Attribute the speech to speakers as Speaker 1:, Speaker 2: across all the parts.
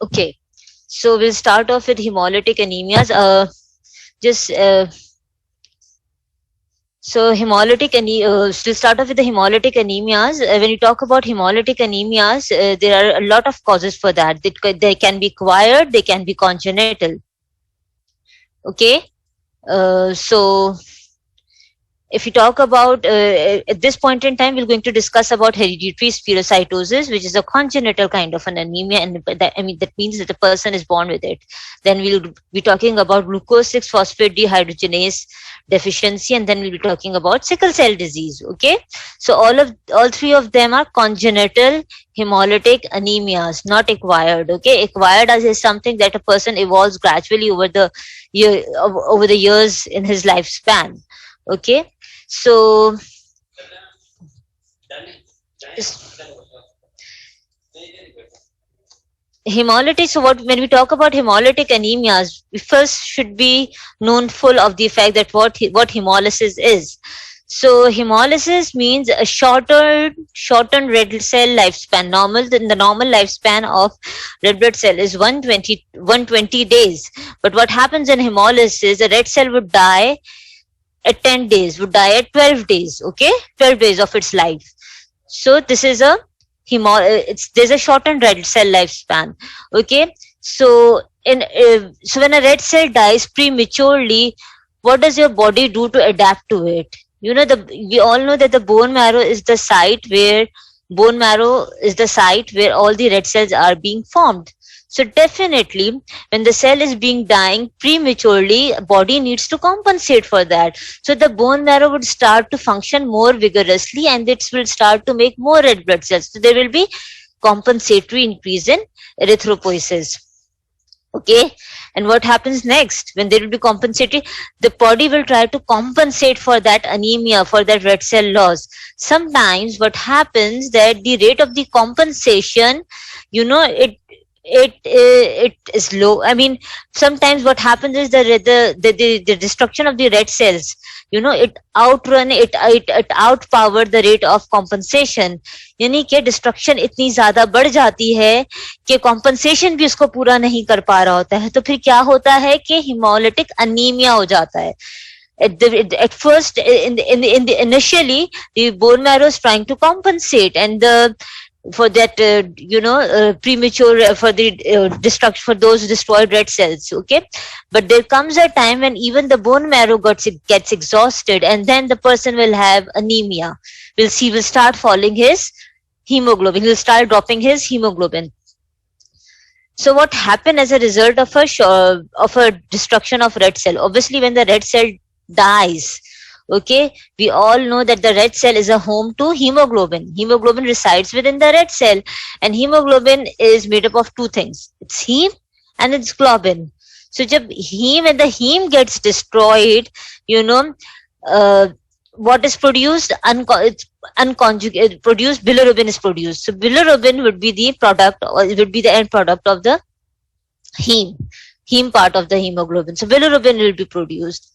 Speaker 1: Okay, so we'll start off with hemolytic anemias. Just so we'll start off with the hemolytic anemias. When you talk about hemolytic anemias, there are a lot of causes for that. They can be acquired, they can be congenital. Okay, so if you talk about at this point in time, we're going to discuss about hereditary spherocytosis, which is a congenital kind of an anemia, and that means that the person is born with it. Then we'll be talking about glucose 6-phosphate dehydrogenase deficiency, and then we'll be talking about sickle cell disease. Okay, so all three of them are congenital hemolytic anemias, not acquired. Okay, acquired as is something that a person evolves gradually over the years in his lifespan. Okay, so hemolytic. So when we talk about hemolytic anemias, we first should be known full of the fact that what hemolysis is. So hemolysis means a shortened red cell lifespan. The normal lifespan of red blood cell is 120 days. But what happens in hemolysis, the red cell would die at 10 days, would die at 12 days. Okay, 12 days of its life. So this is there's a shortened red cell lifespan. Okay, so so when a red cell dies prematurely, what does your body do to adapt to it? We all know that the bone marrow is the site where all the red cells are being formed. So definitely, when the cell is dying prematurely, body needs to compensate for that. So the bone marrow would start to function more vigorously, and it will start to make more red blood cells. So there will be compensatory increase in erythropoiesis. Okay, and what happens next when there will be compensatory? The body will try to compensate for that anemia, for that red cell loss. Sometimes what happens that the rate of the compensation, it is low. I mean, sometimes what happens is the destruction of the red cells, it outpower the rate of compensation. यानी कि destruction इतनी ज्यादा बढ़ जाती है कि compensation भी उसको पूरा नहीं कर पा रहा होता है. तो फिर क्या होता है कि हिमोलिटिक अनीमिया हो जाता है. At first, initially, the bone marrow is trying to compensate, and for that premature for the destruction, for those destroyed red cells. Okay, but there comes a time when even the bone marrow gets exhausted, and then the person will have anemia. Will start falling his hemoglobin. He'll start dropping his hemoglobin. So what happened as a result of a destruction of red cell? Obviously, when the red cell dies, okay, we all know that the red cell is a home to hemoglobin. Hemoglobin resides within the red cell, and hemoglobin is made up of two things. It's heme and it's globin. So when the heme gets destroyed, what is produced? Unconjugated, bilirubin is produced. So bilirubin would be the product, or it would be the end product of the heme part of the hemoglobin. So bilirubin will be produced.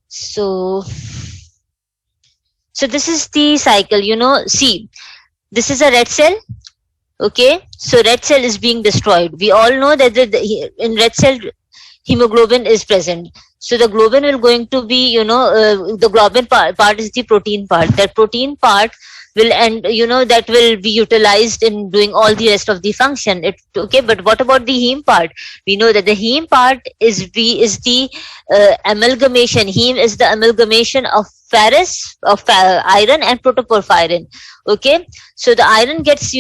Speaker 1: So this is the cycle. See, this is a red cell. Okay, so red cell is being destroyed. We all know that in red cell, hemoglobin is present. So the globin will going to be, the globin part is the protein part. That protein part will that will be utilized in doing all the rest of the function. Okay, but what about the heme part? We know that the heme part is the amalgamation. Heme is the amalgamation of ferrous, of iron and protoporphyrin. Okay, so the iron gets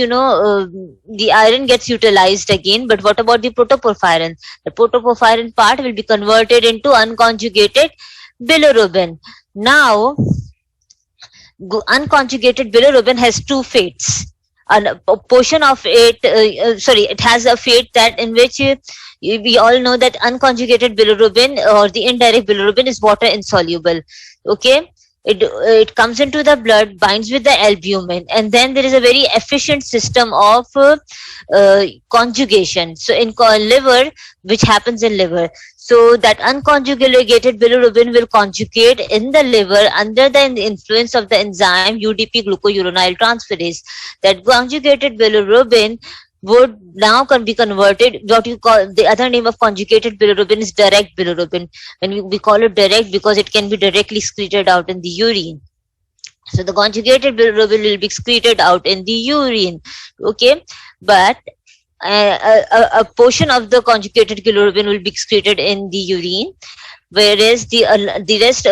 Speaker 1: utilized again, but what about the protoporphyrin? The protoporphyrin part will be converted into unconjugated bilirubin. Now, unconjugated bilirubin has two fates. A portion of it, it has a fate that in which we all know that unconjugated bilirubin or the indirect bilirubin is water insoluble. Okay, it comes into the blood, binds with the albumin, and then there is a very efficient system of conjugation. So in liver, which happens in liver, so that unconjugated bilirubin will conjugate in the liver under the influence of the enzyme UDP glucuronyl transferase. That conjugated bilirubin would now can be converted. What you call the other name of conjugated bilirubin is direct bilirubin, and we call it direct because it can be directly excreted out in the urine. So the conjugated bilirubin will be excreted out in the urine, okay? But a portion of the conjugated bilirubin will be excreted in the urine, whereas the rest,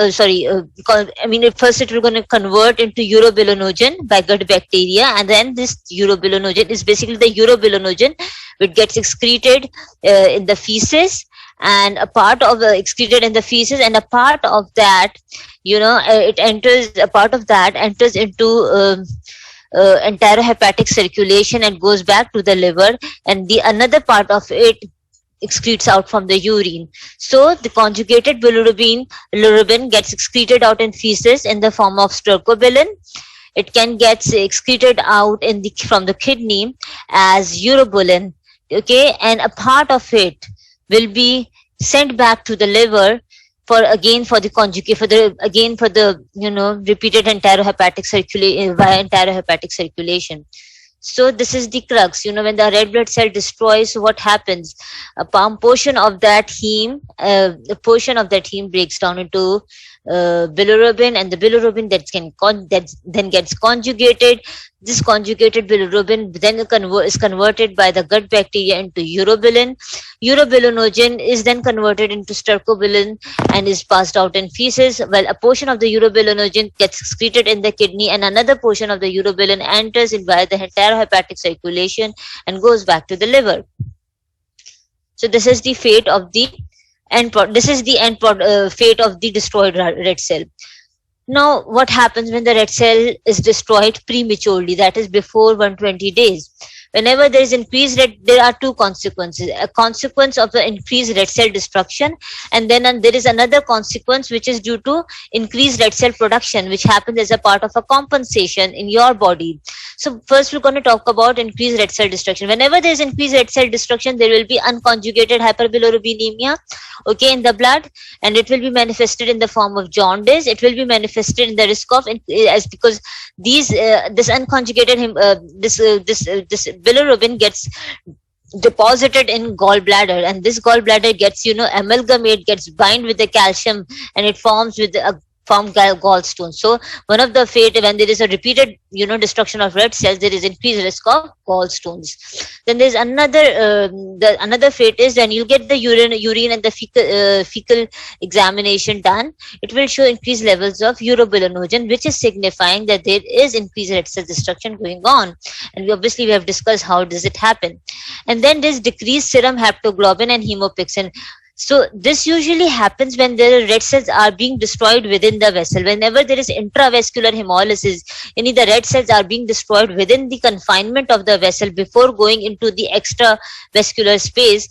Speaker 1: first it will going to convert into urobilinogen by gut bacteria, and then this urobilinogen is basically the urobilinogen which gets excreted in the feces, and a part of the excreted in the feces, and a part of that, it enters, a part of that enters into enterohepatic circulation and goes back to the liver, and the another part of it excretes out from the urine. So the conjugated bilirubin gets excreted out in feces in the form of stercobilin. It can get excreted out from the kidney as urobilin, okay, and a part of it will be sent back to the liver for the repeated enterohepatic circulation. So this is the crux. When the red blood cell destroys, what happens? A portion of that heme breaks down into bilirubin, and the bilirubin that then gets conjugated. This conjugated bilirubin then is converted by the gut bacteria into urobilin. Urobilinogen is then converted into stercobilin and is passed out in feces. Well, a portion of the urobilinogen gets excreted in the kidney, and another portion of the urobilin enters in via the enterohepatic circulation and goes back to the liver. So this is the fate of the fate of the destroyed red cell. Now, what happens when the red cell is destroyed prematurely, that is before 120 days? Whenever there is increased there are two consequences. A consequence of the increased red cell destruction, and then there is another consequence which is due to increased red cell production, which happens as a part of a compensation in your body. So first we're going to talk about increased red cell destruction. Whenever there is increased red cell destruction, there will be unconjugated hyperbilirubinemia, okay, in the blood, and it will be manifested in the form of jaundice. It will be manifested in the risk of because this unconjugated this bilirubin gets deposited in gallbladder, and this gallbladder gets gets bind with the calcium, and it forms with gallstones. So one of the fate, when there is a repeated destruction of red cells, there is increased risk of gallstones. Then there's another fate is when you get the urine and the fecal examination done, it will show increased levels of urobilinogen, which is signifying that there is increased red cell destruction going on. And we have discussed how does it happen. And then there's decreased serum haptoglobin and hemopexin. So this usually happens when the red cells are being destroyed within the vessel. Whenever there is intravascular hemolysis, the red cells are being destroyed within the confinement of the vessel before going into the extravascular space.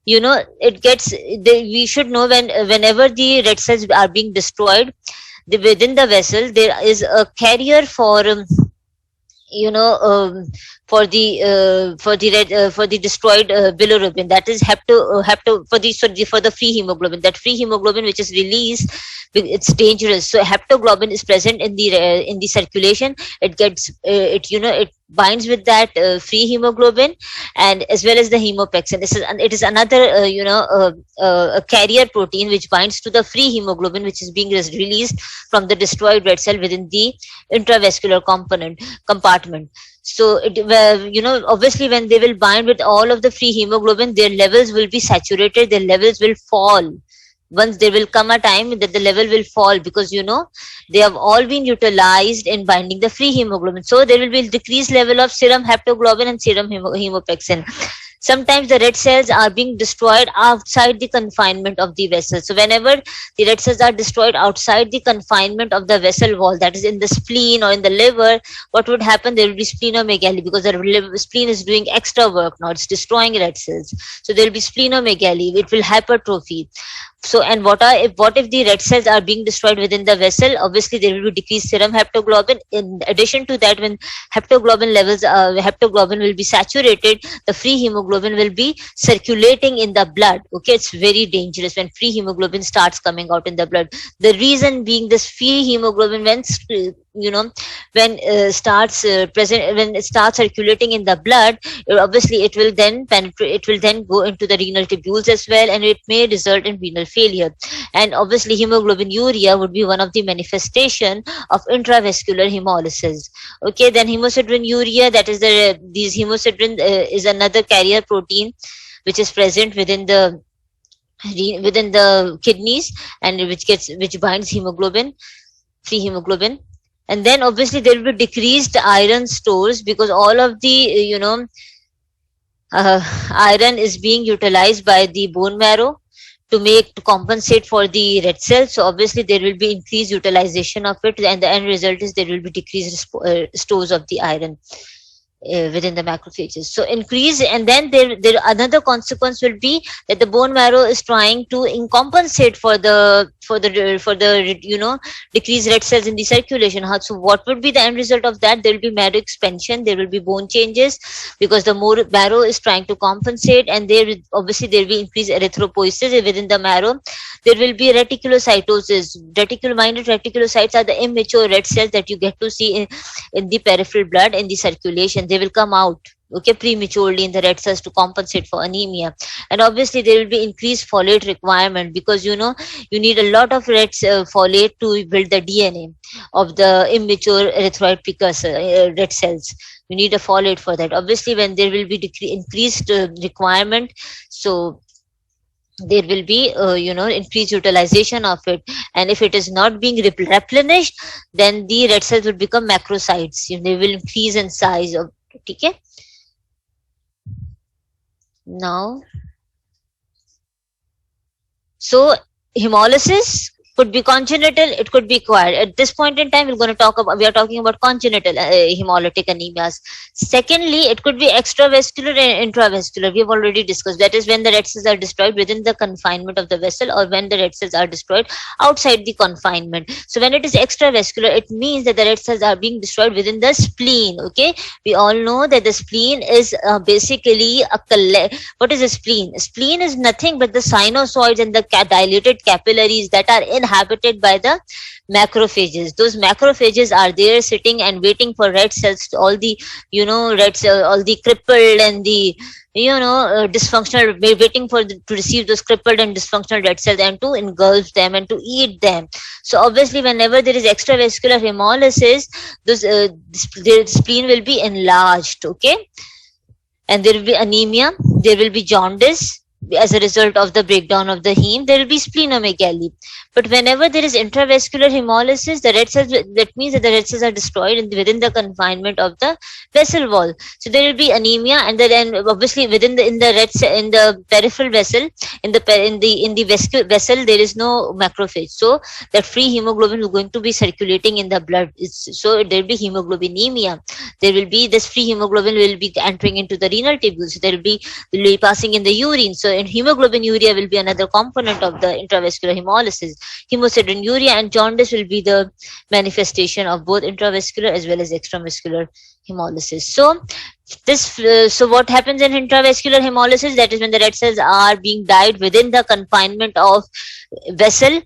Speaker 1: We should know whenever the red cells are being destroyed within the vessel, there is a carrier for for the destroyed bilirubin, that is for the free hemoglobin. That free hemoglobin which is released, it's dangerous. So haptoglobin is present in the circulation. It gets it binds with that free hemoglobin, and as well as the hemopexin. It is another a carrier protein which binds to the free hemoglobin which is being released from the destroyed red cell within the intravascular compartment. So obviously when they will bind with all of the free hemoglobin, their levels will be saturated, their levels will fall. Once there will come a time that the level will fall, because they have all been utilized in binding the free hemoglobin. So there will be a decreased level of serum haptoglobin and serum hemopexin. Sometimes the red cells are being destroyed outside the confinement of the vessel. So whenever the red cells are destroyed outside the confinement of the vessel wall, that is in the spleen or in the liver, what would happen? There will be splenomegaly, because the spleen is doing extra work now. It's destroying red cells. So there will be splenomegaly. It will hypertrophy. So, and what if the red cells are being destroyed within the vessel? Obviously, there will be decreased serum haptoglobin. In addition to that, when haptoglobin will be saturated, the free hemoglobin will be circulating in the blood. Okay, it's very dangerous when free hemoglobin starts coming out in the blood. The reason being, this free hemoglobin, when when when it starts circulating in the blood, obviously it will then penetrate, it will then go into the renal tubules as well, and it may result in renal failure. And obviously hemoglobinuria would be one of the manifestation of intravascular hemolysis. Okay, then hemosideриnuria, that is these hemosiderin is another carrier protein which is present within the kidneys, and which binds hemoglobin, free hemoglobin. And then obviously there will be decreased iron stores, because all of the iron is being utilized by the bone marrow to compensate for the red cells. So obviously there will be increased utilization of it, and the end result is there will be decreased stores of the iron within the macrophages. So increase, and then there another consequence will be that the bone marrow is trying to compensate for the decreased red cells in the circulation. So what would be the end result of that? There will be marrow expansion, there will be bone changes, because the more marrow is trying to compensate, and there will be increased erythropoiesis within the marrow. There will be reticulocytosis. Minded reticulocytes are the immature red cells that you get to see in the peripheral blood, in the circulation. They will come out, okay, prematurely in the red cells to compensate for anemia. And obviously there will be increased folate requirement, because you need a lot of folate to build the DNA of the immature erythroid precursor red cells. You need a folate for that. Obviously when there will be increased requirement, so there will be increased utilization of it, and if it is not being replenished, then the red cells will become macrocytes. They will increase in size of. Okay, now, so hemolysis could be congenital, it could be acquired. At this point in time, we are talking about congenital hemolytic anemias. Secondly, it could be extravascular and intravascular. We have already discussed. That is when the red cells are destroyed within the confinement of the vessel, or when the red cells are destroyed outside the confinement. So when it is extravascular, it means that the red cells are being destroyed within the spleen. Okay, we all know that the spleen is basically what is a spleen? Spleen is nothing but the sinusoids and the dilated capillaries that are inhabited by the macrophages. Those macrophages are there sitting and waiting for red cells, all the red cells, all the crippled and the dysfunctional, waiting to receive those crippled and dysfunctional red cells and to engulf them and to eat them. So obviously whenever there is extravascular hemolysis, the spleen will be enlarged, okay, and there will be anemia, there will be jaundice as a result of the breakdown of the heme. There will be splenomegaly. But whenever there is intravascular hemolysis, the red cells, that means that the red cells are destroyed within the confinement of the vessel wall. So there will be anemia, and then obviously within in the peripheral vessel, in the vessel, there is no macrophage. So that free hemoglobin is going to be circulating in the blood. So there will be hemoglobinemia. There will be this free hemoglobin will be entering into the renal tubules. So there will be passing in the urine. So in hemoglobinuria will be another component of the intravascular hemolysis. Hemosideриnuria and jaundice will be the manifestation of both intravascular as well as extramuscular hemolysis. So what happens in intravascular hemolysis? That is when the red cells are being dyed within the confinement of vessel.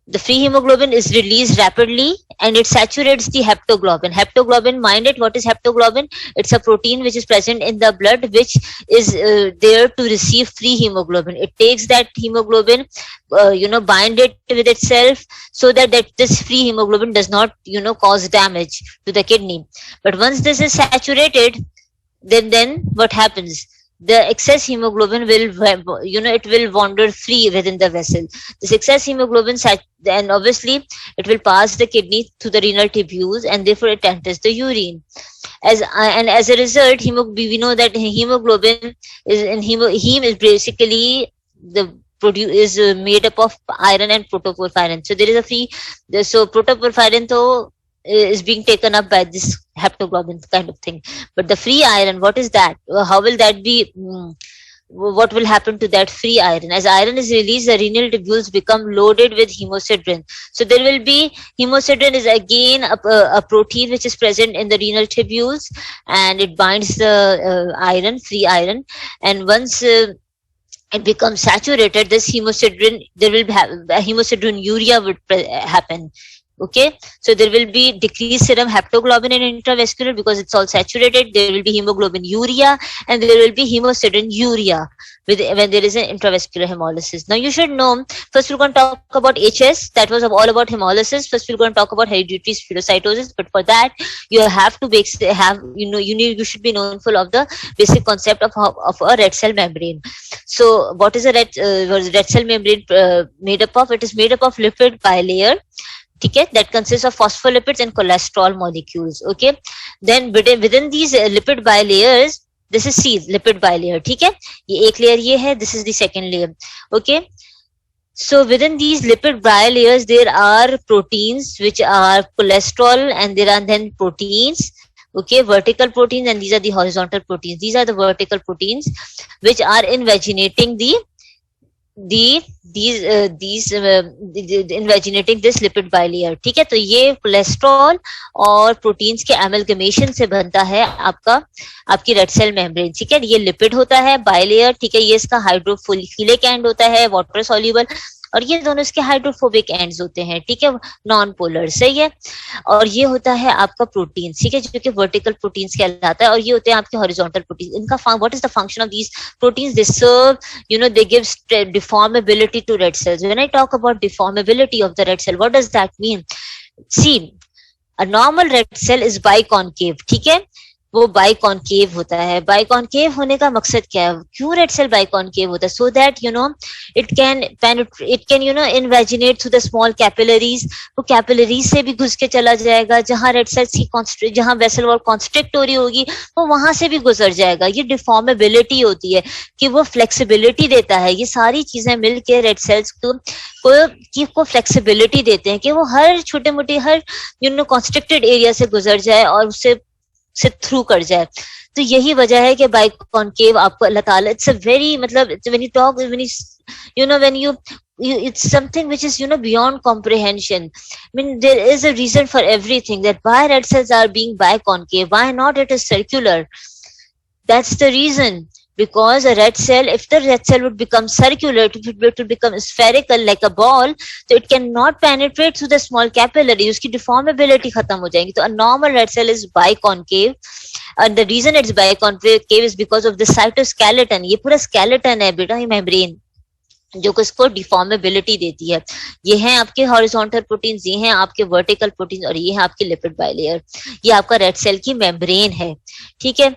Speaker 1: The free hemoglobin is released rapidly and it saturates the haptoglobin. Haptoglobin, mind it, what is haptoglobin? It's a protein which is present in the blood, which is there to receive free hemoglobin. It takes that hemoglobin, bind it with itself, so that this free hemoglobin does not, cause damage to the kidney. But once this is saturated, then what happens? The excess hemoglobin will wander free within the vessel. This excess hemoglobin, and obviously it will pass the kidney to the renal tubules, and therefore it enters the urine. And as a result, we know that hemoglobin heme is basically is made up of iron and protoporphyrin. So there is so protoporphyrin though is being taken up by this haptoglobin kind of thing. But the free iron, what is that? How will that be? What will happen to that free iron? As iron is released, the renal tubules become loaded with hemosiderin. So there will be hemosiderin is again a protein which is present in the renal tubules, and it binds the iron, free iron. And once it becomes saturated, this hemosiderin, there will be hemosideриnuria would happen. Okay, so there will be decreased serum haptoglobin in intravascular because it's all saturated. There will be hemoglobin urea and there will be hemosideruria when there is an intravascular hemolysis. Now you should know, first we're going to talk about HS. That was all about hemolysis. First we're going to talk about hereditary spherocytosis, but for that you have to you should be knowful of the basic concept of a red cell membrane. So what is a red cell membrane made up of? It is made up of lipid bilayer, okay, that consists of phospholipids and cholesterol molecules. Okay, then within these lipid bilayers, this is C, lipid bilayer. ठीक है, ये एक layer ये है, this is the second layer. Okay, so within these lipid bilayers there are proteins which are cholesterol, and there are then proteins, okay, vertical proteins, and these are the horizontal proteins. These are the vertical proteins which are invaginating invaginating this lipid bilayer. ठीक है, तो ये cholesterol और proteins के amalgamation से बनता है आपकी रेड सेल मेम्ब्रेन. ठीक है, ये लिपिड होता है बाइलेयर. ठीक है, ये इसका हाइड्रोफिलिक एंड होता है, वाटर सॉल्युबल, और ये दोनों इसके हाइड्रोफोबिक एंड्स होते हैं. ठीक है, नॉन पोलर. सही है. और ये होता है आपका प्रोटीन, ठीक है, जो कि वर्टिकल प्रोटीन्स कहलाता है, और ये होते हैं आपके हॉरिजॉन्टल प्रोटीन. इनका what is the function of these proteins? They serve, they give deformability to red cells. When I talk about deformability of the red cell, what does that mean? See, a normal red cell is biconcave. ठीक है, वो biconcave होता है. Biconcave होने का मकसद क्या है? क्यों रेड सेल बाइकॉनकेव होता है? So that it can invaginate through the small capillaries. वो कैपिलरीज से भी घुस के चला जाएगा. जहां रेड सेल्स की जहां वेसल वॉल कॉन्स्ट्रिक्ट हो रही होगी वो वहां से भी गुजर जाएगा. ये डिफॉर्मेबिलिटी होती है कि वो फ्लेक्सिबिलिटी देता है. ये सारी चीजें मिलके रेड सेल्स को फ्लेक्सिबिलिटी देते हैं कि वो हर छोटे मोटे हर कॉन्स्ट्रिक्टेड एरिया से गुजर जाए और उससे थ्रू कर जाए. तो यही वजह है कि बाइकॉनकेव आपको अल्लाह ताला, इट्स अ वेरी, मतलब when you it's something which is beyond comprehension. I mean, there is a reason for everything, that why red cells are being biconcave, why not it is circular. That's the reason. Because a red cell, if the red cell would become circular, it would become spherical like a ball, so it cannot penetrate through the small capillary. उसकी deformability खत्म हो जाएगी. तो a normal red cell is biconcave, and the reason it's biconcave is because of the cytoskeleton. ये पूरा skeleton है बेटा, ये membrane जो कि इसको डिफॉर्मेबिलिटी देती है. ये हैं आपके हॉरिजॉन्टल प्रोटीन्स, ये हैं आपके वर्टिकल प्रोटीन्स, और ये है आपकी लिपिड बाइलेयर. ये आपका रेड सेल की मेम्ब्रेन है. ठीक है.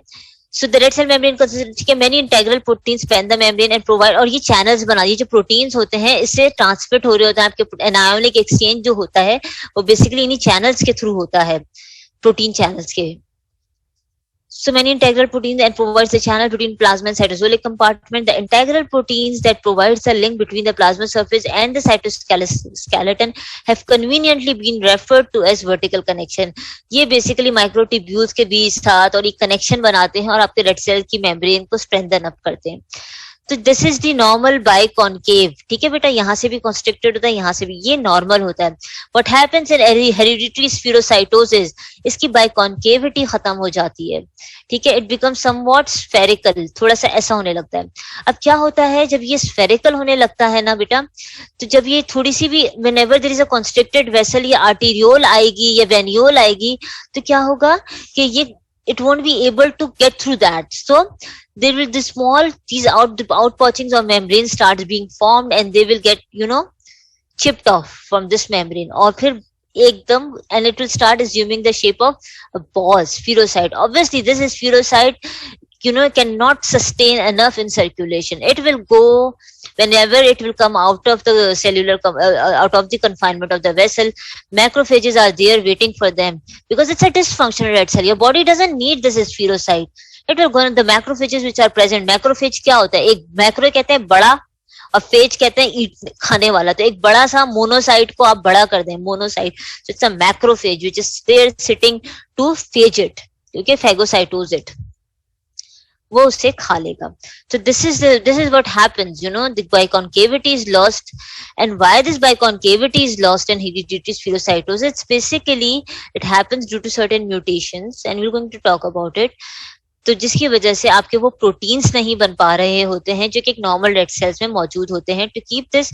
Speaker 1: So the red cell membrane consists of many integral proteins span the membrane and provide, और ये channels बना दिए. जो प्रोटीन्स होते हैं इससे ट्रांसमिट हो रहे होते हैं. आपके एनायोनिक एक्सचेंज जो होता है वो बेसिकली इन्हीं चैनल्स के थ्रू होता है, प्रोटीन चैनल्स के. So many integral proteins and provides the channel between plasma and cytosolic compartment. The integral proteins that provides the link between the plasma surface and the cytoskeleton have conveniently been referred to as vertical connection. ये basically microtubules के बीच साथ और एक connection बनाते हैं और आपके red cell की membrane को strengthen up करते हैं. तो this is the normal biconcave. ठीक है बेटा, यहाँ से भी कॉन्स्ट्रिक्टेड होता है, यहाँ से भी, ये नॉर्मल होता है. What happens in hereditary spherocytosis, इसकी बाइकॉनकेविटी खत्म हो जाती है. ठीक है, इट बिकम्स समवॉट स्फेरिकल, थोड़ा सा ऐसा होने लगता है. अब क्या होता है जब ये स्फेरिकल होने लगता है ना बेटा, तो जब ये थोड़ी सी भी whenever there is a constricted vessel या आर्टेरियोल आएगी या वेनियोल आएगी, तो क्या होगा कि ये it won't be able to get through that. So there will these outpouchings of membrane starts being formed, and they will get chipped off from this membrane, और फिर एकदम, and it will start assuming the shape of a ball, spherocyte. Obviously this is spherocyte cannot sustain enough in circulation. It will go whenever it will come out of the cellular out of the confinement of the vessel. Macrophages are there waiting for them because it's a dysfunctional red cell. Your body doesn't need this spherocyte. It will go on the macrophages which are present. Macrophage क्या होता है? एक macro कहते हैं बड़ा, और phase कहते हैं ईट खाने वाला. तो एक बड़ा सा मोनोसाइट को आप बड़ा कर दें, monocyte. So it's a macrophage which is there sitting to phage it, okay, phagocytose it. वो उसे खा लेगा. So this is what happens. The biconcavity is lost, and why this biconcavity is lost in hereditary spherocytosis? It's basically it happens due to certain mutations, and we're going to talk about it. तो जिसकी वजह से आपके वो proteins नहीं बन पा रहे होते हैं जो कि एक नॉर्मल रेड सेल्स में मौजूद होते हैं. To keep this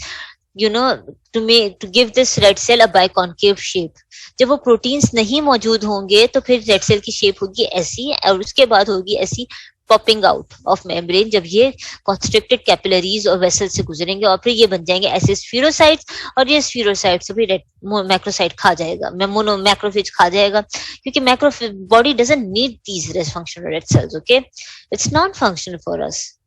Speaker 1: you know, to give this red cell a biconcave shape. जब वो प्रोटीन्स नहीं मौजूद होंगे तो फिर रेड सेल की शेप होगी ऐसी, और उसके बाद होगी ऐसी पॉपिंग आउट ऑफ मेम्ब्रेन, जब ये कॉन्स्ट्रिक्टेड कैपिलरीज और वेसल से गुजरेंगे, और फिर ये बन जाएंगे ऐसे स्फीरोसाइट्स, और ये स्फीरोसाइट्स भी रेड मैक्रोसाइट खा जाएगा, मोनो मैक्रोफेज खा जाएगा, क्योंकि macrophage body doesn't need these rest functional red cells. Okay, it's non functional for us.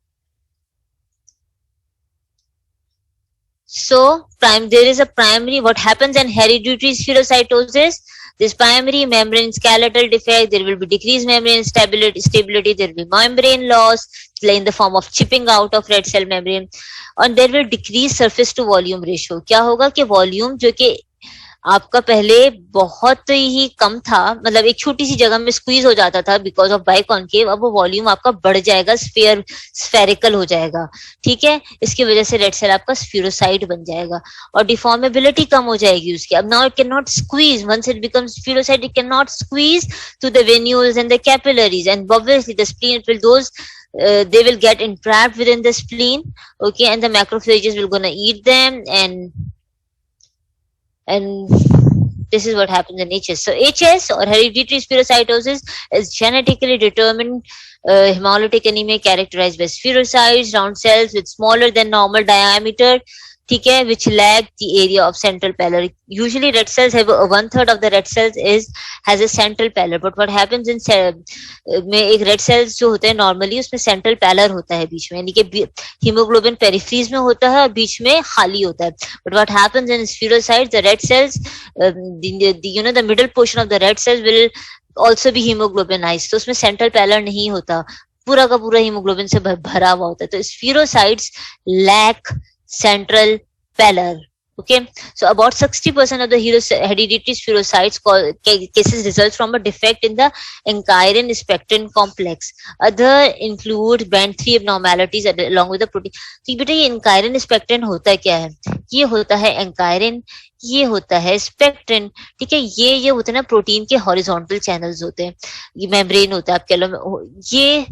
Speaker 1: So, there is a primary, what happens in hereditary spherocytosis? This primary membrane skeletal defect, there will be decreased membrane stability, there will be membrane loss in the form of chipping out of red cell membrane, and there will decrease surface to volume ratio. क्या होगा कि volume जो कि आपका पहले बहुत ही कम था, मतलब एक छोटी सी जगह में स्क्वीज हो जाता था बिकॉज ऑफ बाइकॉन्केव, अब वो वॉल्यूम आपका बढ़ जाएगा, स्फेरिकल हो जाएगा. ठीक है, इसकी वजह से रेड सेल आपका स्फीरोसाइट बन जाएगा और डिफॉर्मेबिलिटी कम हो जाएगी उसकी. अब now it can not squeeze, once it becomes spherocyte it can not squeeze through the venules and the capillaries, and obviously the spleen it will those they will get entrapped within the spleen. Okay, and the macrophages will gonna eat them, and this is what happens in HS. So HS, or hereditary spherocytosis, is genetically determined hemolytic anemia characterized by spherocytes, round cells with smaller than normal diameter, ठीक है, which lag the area of central pallor. Usually red cells have 1/3 of the red cells has a central pallor, but what happens in में एक red cells जो होते हैं normally उसमें central pallor होता है बीच में, यानी कि hemoglobin peripheries में होता है और बीच में खाली होता है. But what happens in spherocytes, the red cells, the middle portion of the red cells will also be hemoglobinized, तो उसमें central pallor नहीं होता, पूरा का पूरा hemoglobin से भरा हुआ होता है. तो spherocytes lack central pallor. Okay, so about 60% of the hereditary spherocytes cases results from a defect in the encheirin spectrin complex. Other include band 3 abnormalities along with the protein. तो बेटा ये encheirin spectrin होता है क्या है? ये होता है encheirin, ये होता है स्पेक्ट्रिन. ठीक है, ये होते हैं ना प्रोटीन के हॉरिजॉन्टल चैनल्स होते हैं, ये मेम्ब्रेन होता है आपके, ये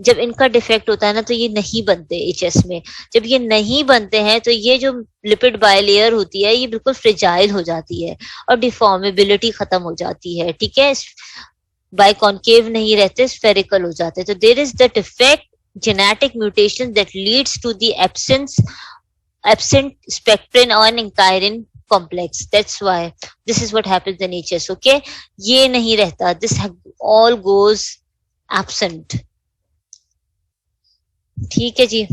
Speaker 1: जब इनका डिफेक्ट होता है ना तो ये नहीं बनते एचएस में. जब ये नहीं बनते हैं तो ये जो लिपिड बायलेयर होती है ये बिल्कुल फ्रेजाइल हो जाती है और डिफॉर्मेबिलिटी खत्म हो जाती है. ठीक है, बाइकॉन्केव नहीं रहते, स्फेरिकल हो जाते. तो there is the defect, genetic mutation that leads to the absent spectrin और encheirin complex. That's why this is what happens in HS. Okay, ये नहीं रहता, this all goes absent. ठीक है जी.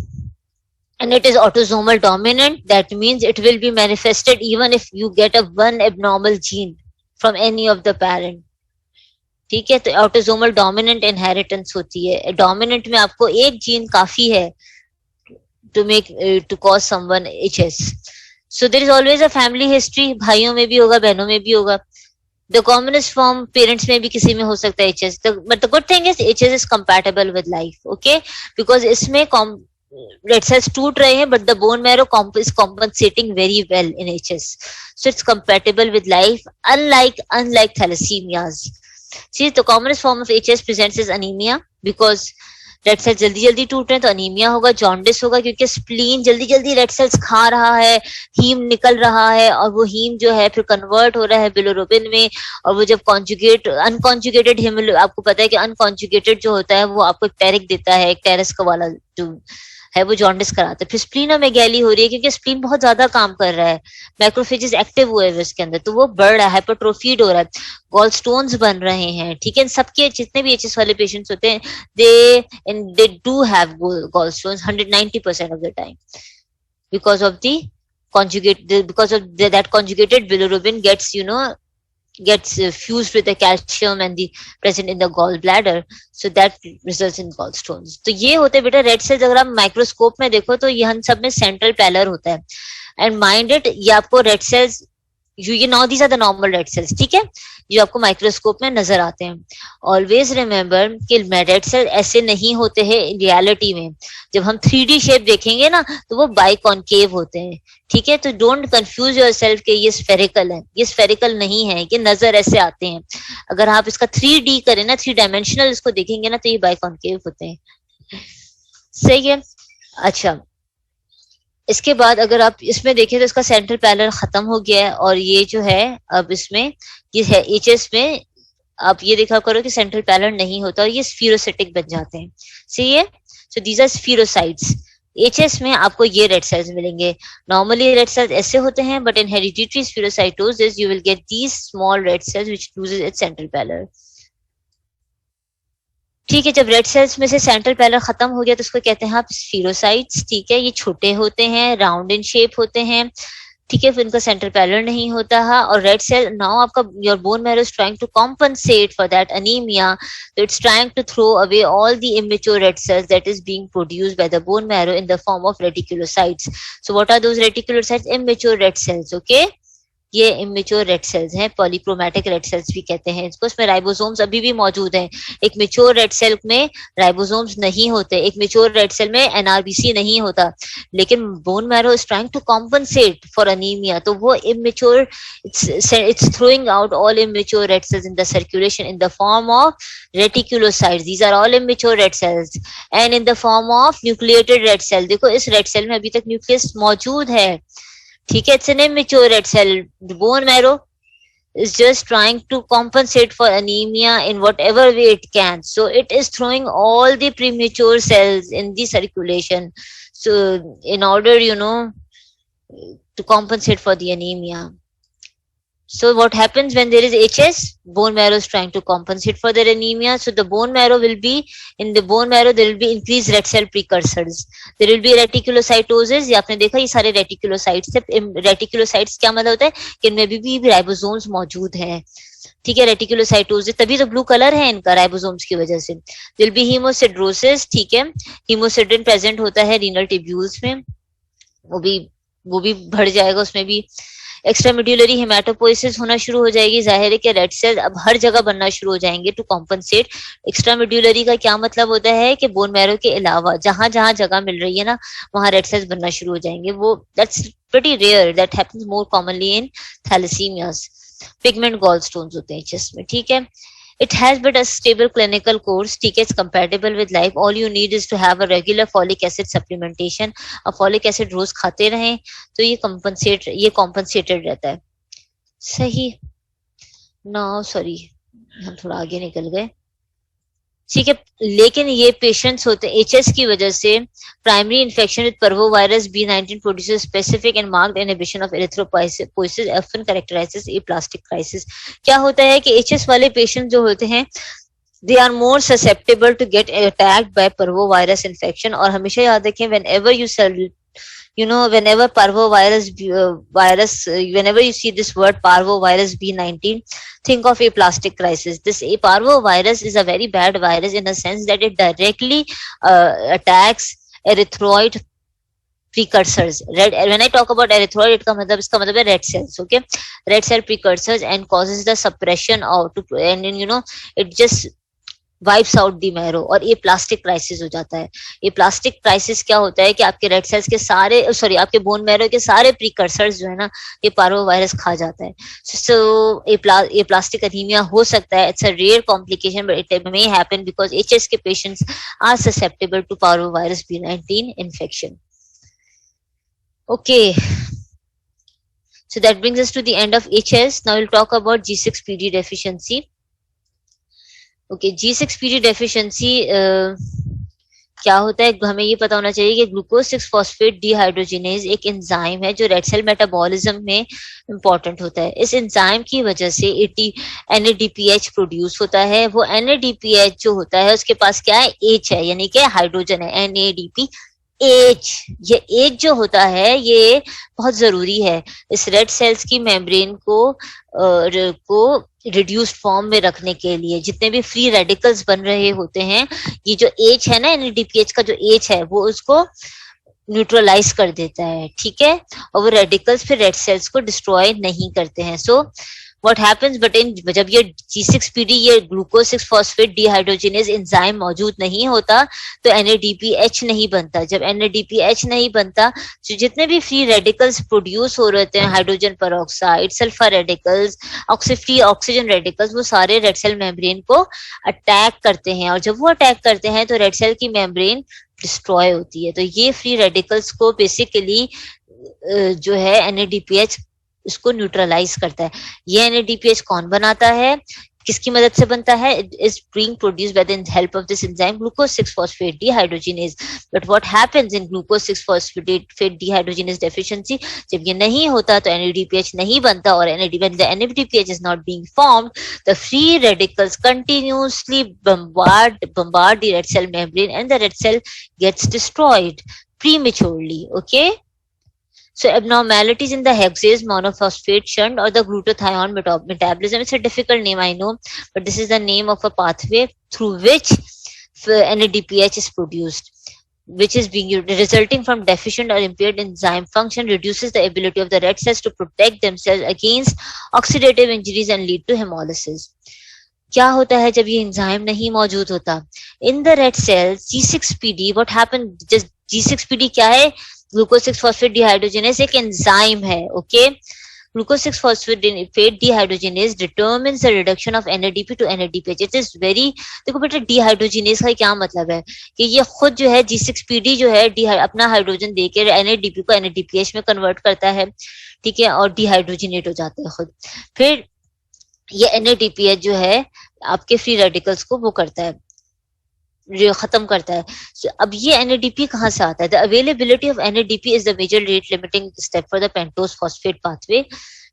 Speaker 1: And it is autosomal dominant, that means it will be manifested even if you get one abnormal gene from any of the parent. ठीक है, तो autosomal dominant inheritance होती है. dominant में आपको एक जीन काफी है to cause someone HS. So there is always a family history, भाइयों में भी होगा, बहनों में भी होगा. The commonest form parents में भी किसी में हो सकता है HS. But the good thing is HS is compatible with life. Okay, because इसमें red cells टूट रहे हैं, but the bone marrow is compensating very well in HS. So it's compatible with life, unlike thalassemias. See, the commonest form of HS presents as anemia, because red cells जल्दी जल्दी टूट रहे हैं तो anaemia होगा, जॉन्डिस होगा, क्योंकि spleen जल्दी जल्दी रेड सेल्स खा रहा है, हीम निकल रहा है, और वो हीम जो है फिर कन्वर्ट हो रहा है बिलिरुबिन में, और वो जब अनकॉन्जुगेटेड हीम, आपको पता है कि अनकॉन्जुगेटेड जो होता है वो आपको एक टेरिक देता है, एक टेरेस का वाला जो है वो जॉन्डिस कराता है. फिर स्प्लीनोमेगैली हो रही है क्योंकि स्प्लीन बहुत ज्यादा काम कर रहा है, मैक्रोफेजेस एक्टिव हुए हैं उसके अंदर, तो वो बढ़ रहा है, हाइपरट्रोफीड हो रहा है, गॉल स्टोन्स बन रहे हैं. ठीक है, सबके जितने भी एचएस वाले पेशेंट्स होते हैं they do have gallstones 190% of the time because of that conjugated bilirubin gets fused with the calcium and the present in the gallbladder, so that results in gallstones. तो ये होते हैं बेटा रेड सेल्स. अगर आप microscope में देखो तो ये सब में सेंट्रल पैलर होता है, एंड माइंड इट, ये आपको रेड सेल्स, ये now these are the normal red cells. ठीक है, जो आपको माइक्रोस्कोप में नजर आते हैं. ऑलवेज रिमेम्बर कि रेड सेल ऐसे नहीं होते हैं रियलिटी में. जब हम 3D शेप देखेंगे ना तो वो बाइकॉन्केव होते हैं. ठीक है, तो डोंट कंफ्यूज योरसेल्फ कि ये स्फेरिकल है, ये स्फेरिकल नहीं है, ये नजर ऐसे आते हैं. अगर आप इसका 3D करें ना, 3 डायमेंशनल इसको देखेंगे ना, तो ये बाइकॉन्केव होते हैं. सही है. अच्छा, इसके बाद अगर आप इसमें देखें तो इसका सेंट्रल पैनल खत्म हो गया है, और ये जो है अब इसमें ये है एचएस में आप ये देखा करो कि सेंट्रल पैनल नहीं होता और ये स्फीरोसिटिक बन जाते हैं। सही है, सो दीज आर स्फीरोसाइट्स। एचएस में आपको ये रेड सेल्स मिलेंगे। नॉर्मली रेड सेल्स ऐसे होते हैं, but in hereditary spherocytosis you will get these small red cells which loses it's central panel. ठीक है, जब रेड सेल्स में से सेंट्रल पैनल खत्म हो गया तो उसको कहते हैं आप स्फीरोसाइट्स। ठीक है, ये छोटे होते हैं, राउंड इन शेप होते हैं। ठीक है, फिर इनका सेंट्रल पैनल नहीं होता है। और रेड सेल नाउ आपका your bone marrow is trying to compensate for that anaemia, तो it's trying to throw away all the immature red cells that is being produced by the bone marrow in the form of reticulocytes. So what are those reticulocytes? Immature red cells. Okay, ये immature red cells हैं, polychromatic red cells भी कहते हैं इसको। इसमें ribosomes अभी भी मौजूद हैं। एक मेच्योर रेड सेल में राइबोसोम्स नहीं होते, एक मेच्योर रेड सेल में एनआरबीसी नहीं होता, लेकिन bone marrow is trying to compensate for anaemia, तो वो immature it's throwing out all immature red cells in the circulation in the form of reticulocytes. These are all immature red cells and in the form of nucleated red cell. देखो इस red cell में अभी तक nucleus मौजूद है। ठीक है, it's an immature red cell. The bone marrow is just trying to compensate for anemia in whatever way it can. So it is throwing all the premature cells in the circulation. So in order, to compensate for the anemia. So what happens when there is HS? Bone marrow is trying to compensate for their anemia. So the bone marrow will be, in the bone marrow there will be increased red cell precursors. There will be reticulocytosis. ये आपने देखा ये सारे reticulocytes है। Reticulocytes क्या मतलब होता है कि इनमें भी राइबोसोम्स मौजूद हैं। ठीक है, रेटिकुलोसाइटोसिस, तभी तो ब्लू कलर है इनका राइबोसोम्स की वजह से। दिल बी हीमोसिड्रोसिस। ठीक है, हीमोसिड्रिन प्रेजेंट होता है रीनल ट्यूब्यूल्स में, वो भी बढ़ जाएगा, उसमें भी एक्स्ट्रामेड्यूलरी हेमाटोपोइसिस होना शुरू हो जाएगी। जाहिर है कि रेड सेल अब हर जगह बनना शुरू हो जाएंगे टू कॉम्पनसेट। एक्स्ट्रामेड्यूलरी का क्या मतलब होता है कि बोन मैरो के अलावा जहां जहां जगह मिल रही है ना वहां रेड सेल्स बनना शुरू हो जाएंगे। वो that's pretty rare, that happens more commonly in thalassaemias. Pigment gallstones होते हैं चेस्ट में। ठीक है, it has but a stable clinical course. ठीक है, it's compatible with life. All you need is to have a regular folic acid supplementation. और folic acid रोज खाते रहें तो ये compensated रहता है। सही ना, सॉरी हम थोड़ा आगे निकल गए। ठीक है, लेकिन ये पेशेंट्स होते हैं एचएस की वजह से primary infection with parvovirus B19 produces specific and marked inhibition of erythropoiesis often characterizes aplastic crisis. क्या होता है कि एचएस वाले पेशेंट जो होते हैं they are more susceptible to get attacked by parvovirus infection. और हमेशा याद रखें whenever you whenever whenever you see this word parvovirus B19, think of aplastic crisis. This parvovirus is a very bad virus in the sense that it directly attacks erythroid precursors. When I talk about erythroid, इसका मतलब है red cells. Okay, red cell precursors, and causes the suppression of, and it just wipes out the marrow, और ये plastic crisis हो जाता है। ये plastic crisis क्या होता है कि आपके रेड सेल्स के सारे आपके बोन मैरो के सारे प्रीकर्सर्स जो है ना ये पार्वोवायरस खा जाता है। सो ये प्लास्टिक एनीमिया हो सकता है। It's a rare complication but it may happen because HS के patients are susceptible to parvovirus B19 infection. Okay, so that brings us to the end of HS. Now we'll talk about G6PD deficiency. Okay, G6PD deficiency क्या होता है? हमें ये पता होना चाहिए कि ग्लूकोज 6 फॉस्फेट डिहाइड्रोजिनेज एक एंजाइम है जो रेड सेल मेटाबॉलिज्म में इंपॉर्टेंट होता है। इस एंजाइम की वजह से NADPH प्रोड्यूस होता है। वो NADPH जो होता है उसके पास क्या है? H है, यानी कि हाइड्रोजन है, NADPH। ये H जो होता है ये बहुत जरूरी है इस रेड सेल्स की मेम्ब्रेन को रिड्यूस्ड फॉर्म में रखने के लिए। जितने भी फ्री रेडिकल्स बन रहे होते हैं, ये जो H है ना, NADPH का जो H है वो उसको न्यूट्रलाइज कर देता है। ठीक है, और वो रेडिकल्स फिर रेड सेल्स को डिस्ट्रॉय नहीं करते हैं। सो what happens, but in जब ये G6PD ये ग्लूकोज 6 फॉस्फेट डिहाइड्रोजिनेज एंजाइम मौजूद नहीं होता तो NADPH नहीं बनता. जब NADPH नहीं बनता तो जितने भी फ्री रेडिकल्स प्रोड्यूस हो रहे हैं, hydrogen peroxide, sulphur radicals, free oxygen radicals, वो सारे रेड सेल मेम्ब्रेन को अटैक करते हैं. और जब वो अटैक करते हैं तो रेड सेल की मेम्ब्रेन डिस्ट्रॉय होती है. तो ये फ्री रेडिकल्स को बेसिकली जो है NADPH इसको न्यूट्रलाइज करता है. ये NADPH कौन बनाता है, किसकी मदद से बनता है? It is being produced by the help of this enzyme glucose 6 phosphate dehydrogenase. But what happens in glucose 6 phosphate dehydrogenase deficiency, जब ये नहीं होता तो NADPH नहीं बनता. और when the NADPH is not being formed, the free radicals continuously bombard the red cell membrane and the red cell gets destroyed prematurely. Okay. So abnormalities in the hexase monophosphate shunt or the glutathione metabolism. It's a difficult name, I know, but this is the name of a pathway through which NADPH is produced, which is being resulting from deficient or impaired enzyme function, reduces the ability of the red cells to protect themselves against oxidative injuries and lead to hemolysis. क्या होता है जब ये enzyme नहीं मौजूद होता in the red cell G6PD? What happen, G6PD क्या है? ग्लूकोज 6 फॉस्फेट डिहाइड्रोजिनेज एक एंजाइम है. Okay, glucose 6 phosphate dehydrogenase determines the reduction of NADP to NADPH. It is very, देखो बेटा डिहाइड्रोजिनेज का क्या मतलब है कि ये खुद जो है G6PD जो है अपना हाइड्रोजन देके NADP को NADPH में कन्वर्ट करता है, ठीक है, और डिहाइड्रोजिनेट हो जाता है खुद. फिर ये NADPH जो है आपके फ्री रेडिकल्स को वो करता है, खत्म करता है. So, अब ये NADP कहाँ से आता है? The availability of NADP is the major rate limiting step for the pentose phosphate pathway.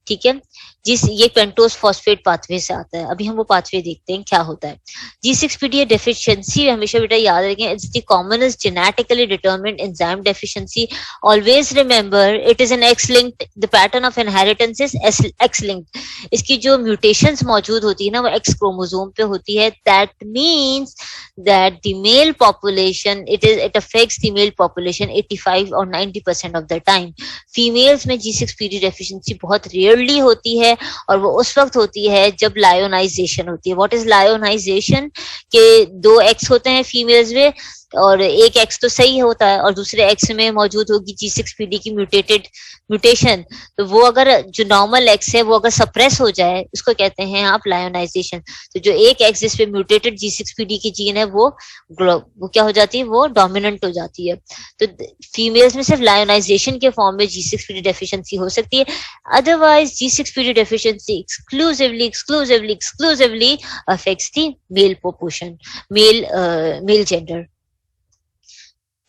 Speaker 1: ठीक है, ये पेंटोज फॉस्फेट पाथवे से आता है. अभी हम वो पाथवे देखते हैं क्या होता है. G6PD डेफिशिएंसी हमेशा बेटा याद रखें, it's the commonest genetically determined enzyme deficiency. Always remember it is an x linked, the pattern of inheritance is x linked. इसकी जो म्यूटेशंस मौजूद होती है ना वो एक्स क्रोमोसोम पे होती है. That means that the mail population it affects the mail population 85 और 90% ऑफ द टाइम. फीमेल्स में G6PD डेफिशिएंसी बहुत रेयरली होती है और वो उस वक्त होती है जब लायोनाइजेशन होती है. What is lyonization? के 2 एक्स होते हैं फीमेल्स में और एक एक्स तो सही होता है और दूसरे एक्स में मौजूद होगी G6PD की म्यूटेशन. तो वो अगर जो नॉर्मल एक्स है वो अगर सप्रेस हो जाए उसको कहते हैं आप लायोनाइजेशन. तो जो एक एक्स जिस पे म्यूटेटेड G6PD की जीन है वो क्या हो जाती है? वो डोमिनेंट हो जाती है. तो फीमेल्स में सिर्फ लायोनाइजेशन के फॉर्म में G6PD डेफिशिएंसी हो सकती है. Otherwise G6PD deficiency exclusively affects the male proportion, male gender.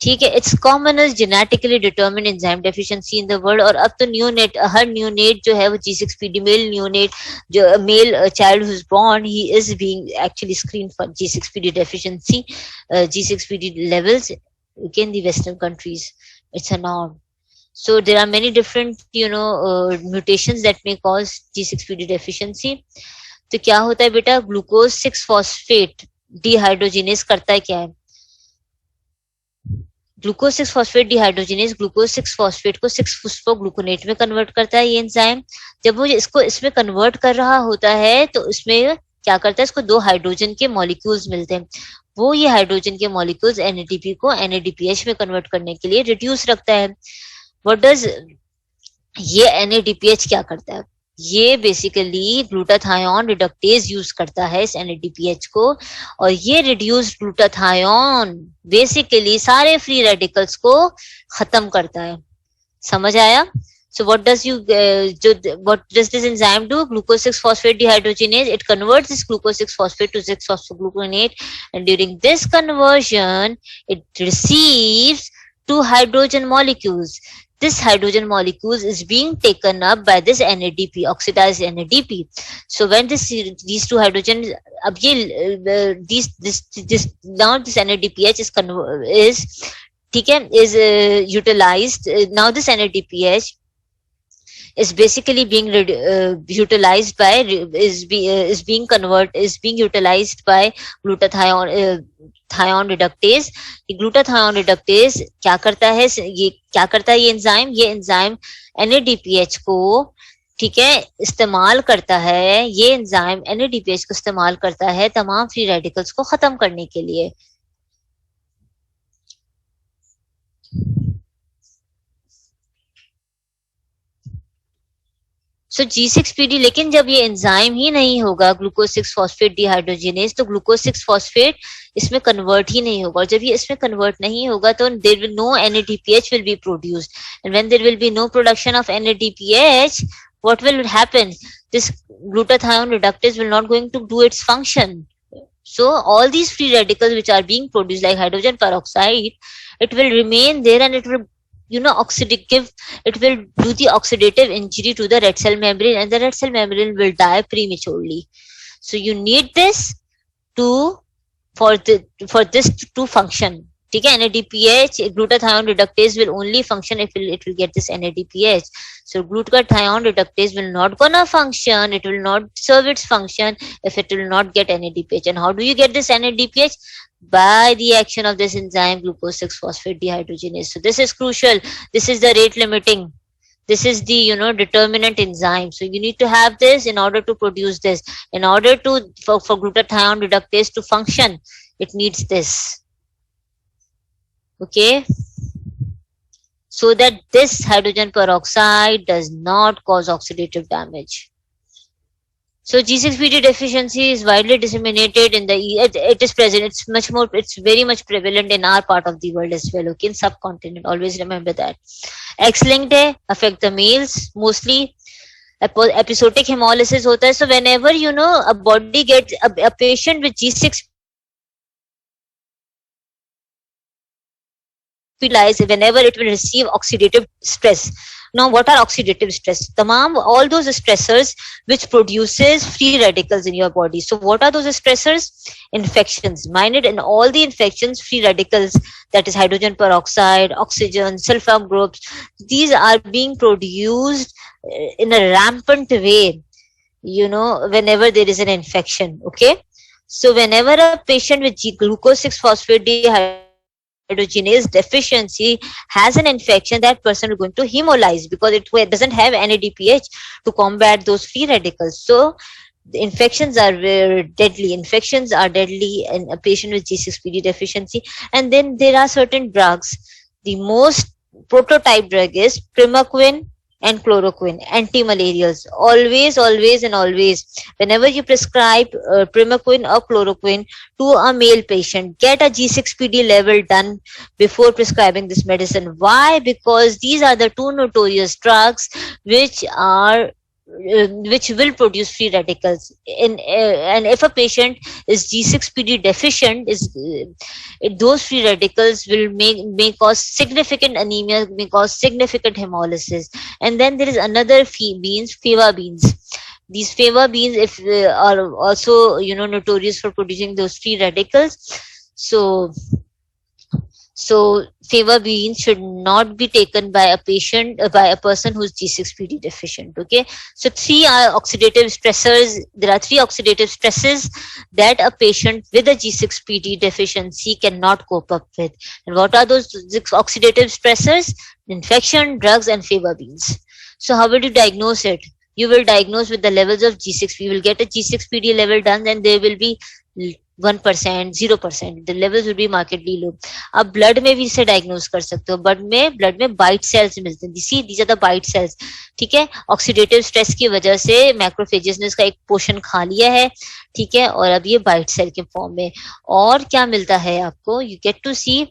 Speaker 1: ठीक है, it's common as genetically determined enzyme deficiency in the world. और अब तो न्यूनेट, हर न्यूनेट जो है वो G6PD मेल न्यूनेट, जो male child who is born, he is being actually screen for G6PD deficiency, G6PD levels in the Western countries. It's a norm. So there are many different, mutations that may cause G6PD deficiency. तो क्या होता है बेटा? Glucose 6 phosphate dehydrogenase करता है क्या है? Glucose 6 phosphate dehydrogenase glucose 6 phosphate को 6-फॉस्फोग्लूकोनेट में कन्वर्ट करता है ये एंजाइम. जब वो इसको इसमें कन्वर्ट कर रहा होता है तो उसमें क्या करता है? इसको 2 हाइड्रोजन के मॉलिक्यूल्स मिलते हैं. वो ये हाइड्रोजन के मॉलिक्यूल्स NADP को NADPH में कन्वर्ट करने के लिए रिड्यूस रखता है. व्हाट डज ये NADPH क्या करता है? ये बेसिकली ग्लूटाथायोन रिडक्टेज यूज करता है इस NADPH को, और ये रिड्यूस्ड ग्लूटाथायोन बेसिकली सारे फ्री रेडिकल्स को खत्म करता है. समझ आया? So what does this enzyme do? Glucose 6 phosphate dehydrogenase, it converts this glucose 6 phosphate to 6-phosphogluconate, and during this conversion it receives 2 hydrogen molecules. This hydrogen molecules is being taken up by this NADP, oxidized NADP. So when these 2 hydrogen, अब ये now this NADPH is utilized. Now this NADPH is basically being utilized by glutathione reductase. Glutathione reductase क्या करता है? ये enzyme NADPH को, ठीक है, इस्तेमाल करता है, ये एंजाइम NADPH को इस्तेमाल करता है तमाम फ्री रेडिकल्स को खत्म करने के लिए। सो G6PD, लेकिन जब ये एंजाइम ही नहीं होगा ग्लूकोज 6 फॉस्फेट डिहाइड्रोजिनेज, तो ग्लूकोज 6 फॉस्फेट इसमें कन्वर्ट ही नहीं होगा, और जब ये इसमें कन्वर्ट नहीं होगा तो there will no NADPH will be produced, and when there will be no production of NADPH, what will happen? This glutathione reductase will not going to do its function. So all these free radicals which are being produced like hydrogen peroxide, it will remain there and it will, oxidative, it will do the oxidative injury to the red cell membrane, and the red cell membrane will die prematurely. So you need this to for this to function. ठीक है, NADPH, glutathione reductase will only function if it will get this NADPH. So glutathione reductase will not gonna function, it will not serve its function if it will not get NADPH. And how do you get this NADPH? By the action of this enzyme glucose 6 phosphate dehydrogenase. So this is crucial. This is the rate limiting. This is the determinant enzyme. So you need to have this in order to produce this. In order to for glutathione reductase to function, it needs this. Okay, so that this hydrogen peroxide does not cause oxidative damage. So G6PD deficiency is widely disseminated in the it is present. It's very much prevalent in our part of the world as well. Okay, in subcontinent. Always remember that. X-linked affect the males mostly. Episodic hemolysis hota hai. So whenever a body gets a patient with G6 whenever it will receive oxidative stress. Now what are oxidative stress? Tamam, all those stressors which produces free radicals in your body. So what are those stressors? Infections. Mind it, in all the infections, free radicals, that is hydrogen peroxide, oxygen, sulfur groups, these are being produced in a rampant way, whenever there is an infection. Okay, so whenever a patient with glucose 6 phosphate dehydrogenase deficiency has an infection, that person is going to hemolyze because it doesn't have NADPH to combat those free radicals. So the infections are very deadly. Infections are deadly in a patient with G6PD deficiency. And then there are certain drugs. The most prototype drug is primaquine and chloroquine, anti-malarials. Always, always and always, whenever you prescribe primaquine or chloroquine to a male patient, get a G6PD level done before prescribing this medicine. Why? Because these are the two notorious drugs which will produce free radicals. And if a patient is G6PD deficient, those free radicals will may cause significant anemia, may cause significant hemolysis. And then there is another fava beans. These fava beans are also notorious for producing those free radicals. So fava beans should not be taken by a patient, by a person who's G6PD deficient. Okay, so three are oxidative stressors. There are three oxidative stresses that a patient with a G6PD deficiency cannot cope up with. And what are those oxidative stressors? Infection, drugs, and fava beans. So how will you diagnose it? You will diagnose with the levels of G6. We will get a G6PD level done, and there will be 1%, 0%. The levels will be markedly low. आप blood में भी इसे diagnose कर सकते हो. blood में white cells मिलते हैं. See, these are the white cells. ठीक है, ऑक्सीडेटिव स्ट्रेस की वजह से मैक्रोफेजेस ने इसका एक पोर्शन खा लिया है. ठीक है, और अब ये white cell के फॉर्म में. और क्या मिलता है आपको? You get to see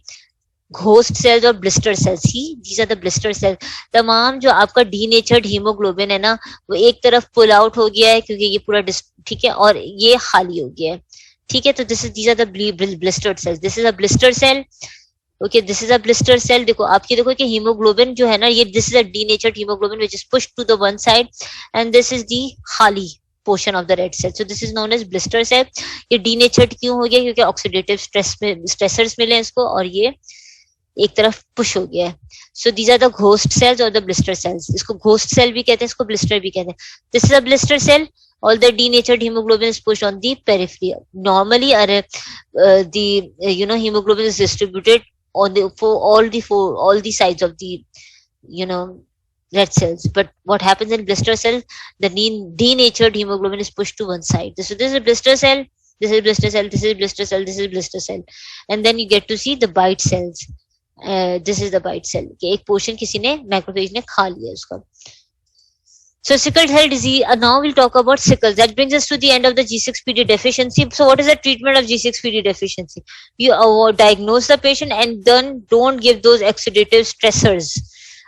Speaker 1: ghost cells और ब्लिस्टर सेल्स. ही these are the blister cells. तमाम जो आपका डीनेचर्ड हीमोग्लोबिन है ना, वो एक तरफ पुल आउट हो गया है क्योंकि ये पूरा ठीक है, और ये खाली हो गया है. ठीक है, तो these are the blistered cells. This is a blister cell. Okay, this is a blister cell. देखो आपकी देखो कि हीमोग्लोबिन जो है ना, ये this is a denatured hemoglobin which is pushed to the one side, and this is the खाली portion of the red cell. So this is known as blister cell. ये denatured क्यों हो गया? क्योंकि ऑक्सीडेटिव स्ट्रेसर्स मिले इसको, और ये एक तरफ पुश हो गया है. So these are the ghost cells और द ब्लिस्टर सेल्स. इसको घोस्ट सेल भी कहते हैं, इसको ब्लिस्टर भी कहते हैं. This is a blister cell. All the denatured hemoglobin is pushed on the periphery. Normally, the hemoglobin is distributed on the all the sides of the red cells. But what happens in blister cell? The denatured hemoglobin is pushed to one side. So this is a blister cell, this is blister cell, this is blister cell, this is blister cell, and then you get to see the bite cells. This is the bite cell. कि एक portion किसी ने macrophage ने खा लिया उसका. So sickle cell disease, now we'll talk about sickle. That brings us to the end of the G6PD deficiency. So what is the treatment of G6PD deficiency? You diagnose the patient and then don't give those oxidative stressors.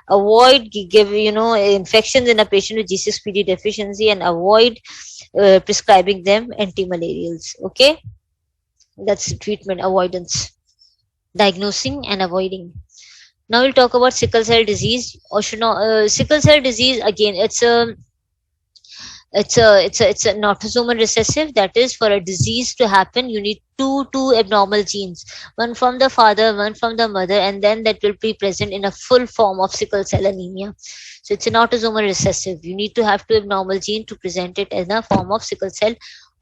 Speaker 1: Avoid give infections in a patient with G6PD deficiency, and avoid prescribing them antimalarials. Okay, that's treatment avoidance, diagnosing and avoiding. Now we'll talk about sickle cell disease. Or should not, sickle cell disease, again, it's an autosomal recessive. That is, for a disease to happen, you need two abnormal genes, one from the father, one from the mother, and then that will be present in a full form of sickle cell anemia. So it's an autosomal recessive. You need to have two abnormal genes to present it in a form of sickle cell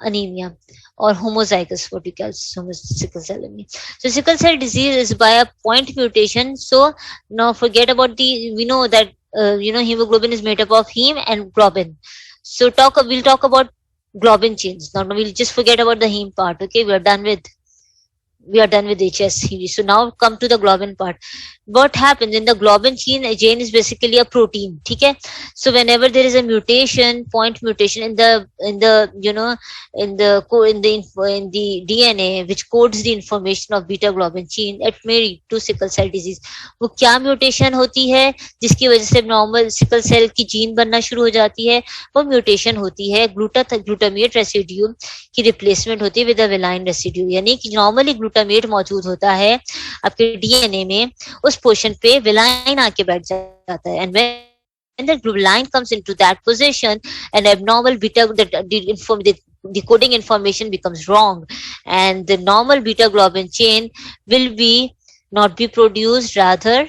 Speaker 1: anemia, or homozygous, what you call sickle cell anemia. So sickle cell disease is by a point mutation. So now forget about we know that hemoglobin is made up of heme and globin. So we'll talk about globin chains. Now we'll just forget about the heme part. Okay, we are done with HS. So now come to the globin part. What happens in the globin chain is basically a protein. Okay? So whenever there is a mutation, point mutation in the DNA which codes the information of beta globin chain, it may lead to sickle cell disease. वो क्या mutation होती है जिसकी वजह से normal sickle cell की gene बनना शुरू हो जाती है? वो म्यूटेशन होती है ग्लूटामेट रेसिड्यू की रिप्लेसमेंट होती है विद अ वेलाइन रेसिड्यू. यानी कि नॉर्मली ग्लूटामेट मौजूद होता है आपके डीएनए में, उस पोर्शन पे वेलाइन आके बैठ जाता है. And when the line comes into that position, an abnormal beta, the coding information becomes wrong, and the normal beta globin chain will not be produced. Rather,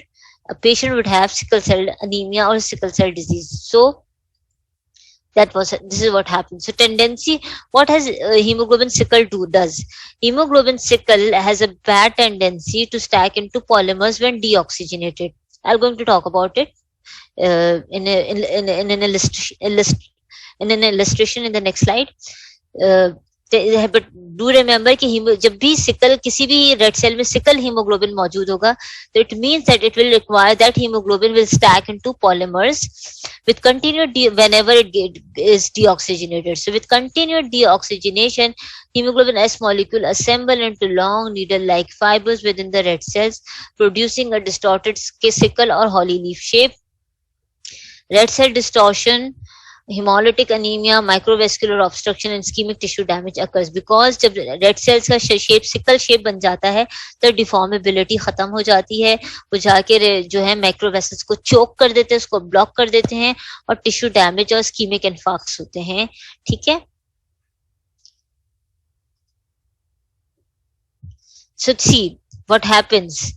Speaker 1: a patient would have sickle cell anemia or sickle cell disease. So this is what happens. So tendency, what has hemoglobin sickle does? Hemoglobin sickle has a bad tendency to stack into polymers when deoxygenated. I'm going to talk about it in an illustration in the next slide. But do remember कि जब भी sickle किसी भी red cell में sickle haemoglobin मौजूद होगा, तो it means that it will require that hemoglobin will stack into polymers with continued whenever it is deoxygenated. So with continued deoxygenation, hemoglobin S molecule assemble into long needle-like fibers within the red cells, producing a distorted sickle or holly leaf shape. Red cell distortion, hemolytic anemia, microvascular obstruction and ischemic tissue damage occurs because जब red cells का shape sickle shape बन जाता है तो deformability खत्म हो जाती है. वो जाके जो है माइक्रोवेसल्स को चोक कर देते हैं, उसको ब्लॉक कर देते हैं, और टिश्यू डैमेज और इस्कीमिक इन्फार्क्ट्स होते हैं. ठीक है. So see what happens.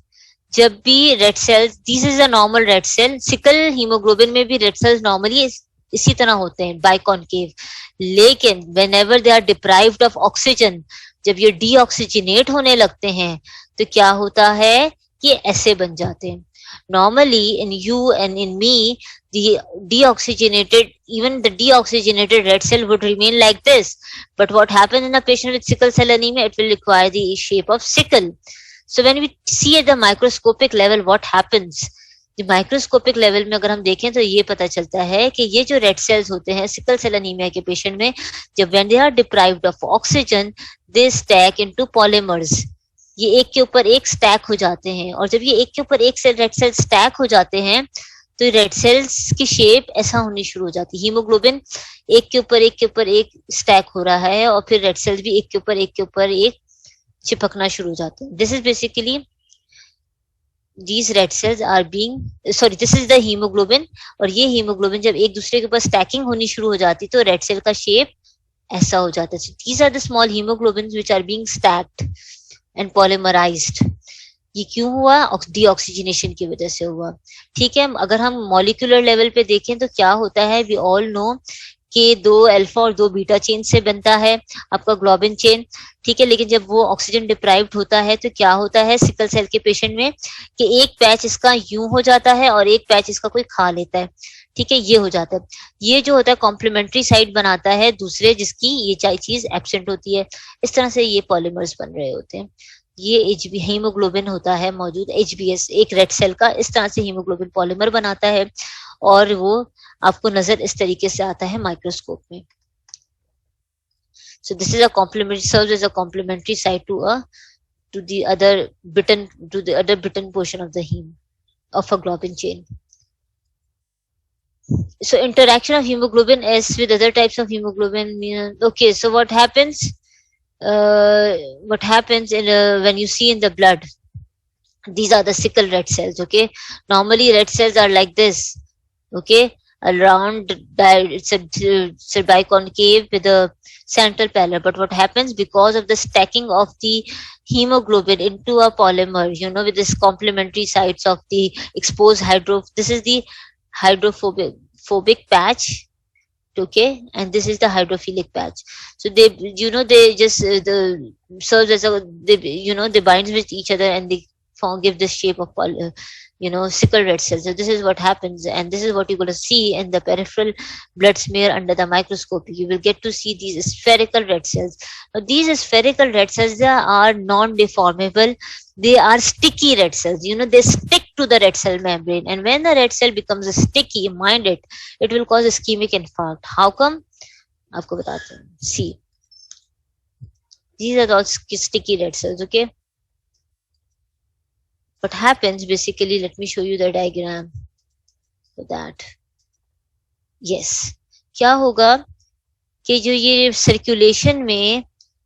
Speaker 1: जब भी red cells, this is a normal red cell, sickle haemoglobin में भी रेड सेल्स नॉर्मली इसी तरह होते हैं बाइकॉन्केव. लेकिन whenever they are deprived of oxygen, जब ये डीऑक्सीजनेट होने लगते हैं तो क्या होता है कि ऐसे बन जाते हैं. Normally in you and in me, the even the deoxygenated red cell would remain like this. But what happens in a patient with sickle cell anemia, it will require the shape of sickle. So when we see at the microscopic level what happens, the microscopic level में अगर हम देखें तो ये पता चलता है कि ये जो रेड सेल्स होते हैं सिकल सेल अनीमिया के पेशेंट में, जब when they are deprived of oxygen, they stack into polymers. ये एक के ऊपर एक स्टैक हो जाते हैं, और जब ये एक के ऊपर एक रेड सेल स्टैक हो जाते हैं तो रेड सेल्स की शेप ऐसा होनी शुरू हो जाती है. हीमोग्लोबिन एक के ऊपर एक स्टैक हो रहा है, और फिर रेड सेल्स भी एक के ऊपर एक चिपकना शुरू हो जाते हैं. This is basically these red cells are this is the hemoglobin, और ये hemoglobin जब एक दूसरे के ऊपर स्टैकिंग होनी शुरू हो जाती तो रेड सेल का शेप ऐसा हो जाता है. These are the small hemoglobins which are being stacked and polymerized. ये क्यों हुआ? डीऑक्सीजनेशन की वजह से हुआ. ठीक है. अगर हम मॉलिक्यूलर लेवल पे देखें तो क्या होता है, वी ऑल नो कि 2 अल्फा और 2 बीटा चेन से बनता है आपका ग्लोबिन चेन. ठीक है. लेकिन जब वो ऑक्सीजन डिप्राइव्ड होता है तो क्या होता है सिकल सेल के पेशेंट में कि एक पैच इसका यूं हो जाता है और एक पैच इसका कोई खा लेता है. ठीक है, ये हो जाता है। ये जो होता है कॉम्प्लीमेंट्री साइट बनाता है दूसरे, जिसकी ये चीज एब्सेंट होती है। इस तरह से ये पॉलीमर्स बन रहे होते हैं। ये एचबी हीमोग्लोबिन होता है मौजूद, एचबीएस एक रेड सेल का, इस तरह से हीमोग्लोबिन पॉलीमर बनाता है और वो आपको नजर इस तरीके से आता है माइक्रोस्कोप में। So this is a complementary, serves as a complementary site to the other bitten portion of the heme of a globin chain. So interaction of hemoglobin S with other types of hemoglobin. Okay, so what happens? What happens when you see in the blood? These are the sickle red cells. Okay, normally red cells are like this. Okay, around it's a biconcave with a central pallor. But what happens, because of the stacking of the hemoglobin into a polymer, with this complementary sites of the exposed this is the hydrophobic patch, okay, and this is the hydrophilic patch. So they just serves as a, they binds with each other and they give this shape of sickle red cells. So this is what happens, and this is what you're going to see in the peripheral blood smear under the microscope. You will get to see these spherical red cells. Now these spherical red cells, they are non-deformable. They are sticky red cells. They stick to the red cell membrane, and when the red cell becomes sticky, mind it will cause ischemic infarct. How come? आपको बताते हैं. See, these are all sticky red cells. Okay. What happens basically, let me show you the diagram for that. Yes, क्या होगा कि जो ये circulation में,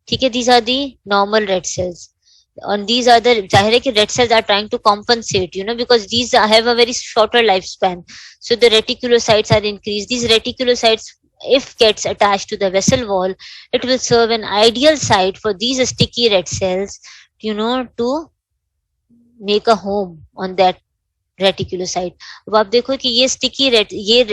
Speaker 1: ठीक है, these are the normal red cells, and these are the, जाहिर है कि red cells are trying to compensate, because these have a very shorter lifespan, so the reticulocytes are increased. These reticulocytes, if gets attached to the vessel wall, it will serve an ideal site for these sticky red cells, to make a home on that reticulocyte. अब आप देखो कि ये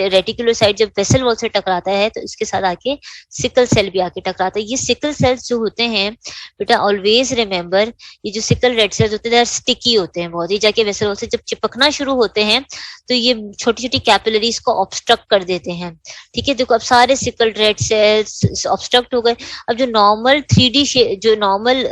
Speaker 1: reticulocyte जब vessel wall से टकराता है तो इसके साथ आके सिकल सेल भी आके टकराता है. ये सिकल सेल्स जो होते हैं बेटा, ऑलवेज रिमेम्बर, ये जो सिकल रेड सेल्स होते हैं स्टिकी होते हैं बहुत. ही जाके वेसल वॉल से जब चिपकना शुरू होते हैं तो ये छोटी छोटी कैपिलरीज को ऑब्स्ट्रक्ट कर देते हैं. ठीक है, देखो अब सारे सिकल रेड सेल्स ऑब्स्ट्रक्ट हो गए. अब जो नॉर्मल 3D जो नॉर्मल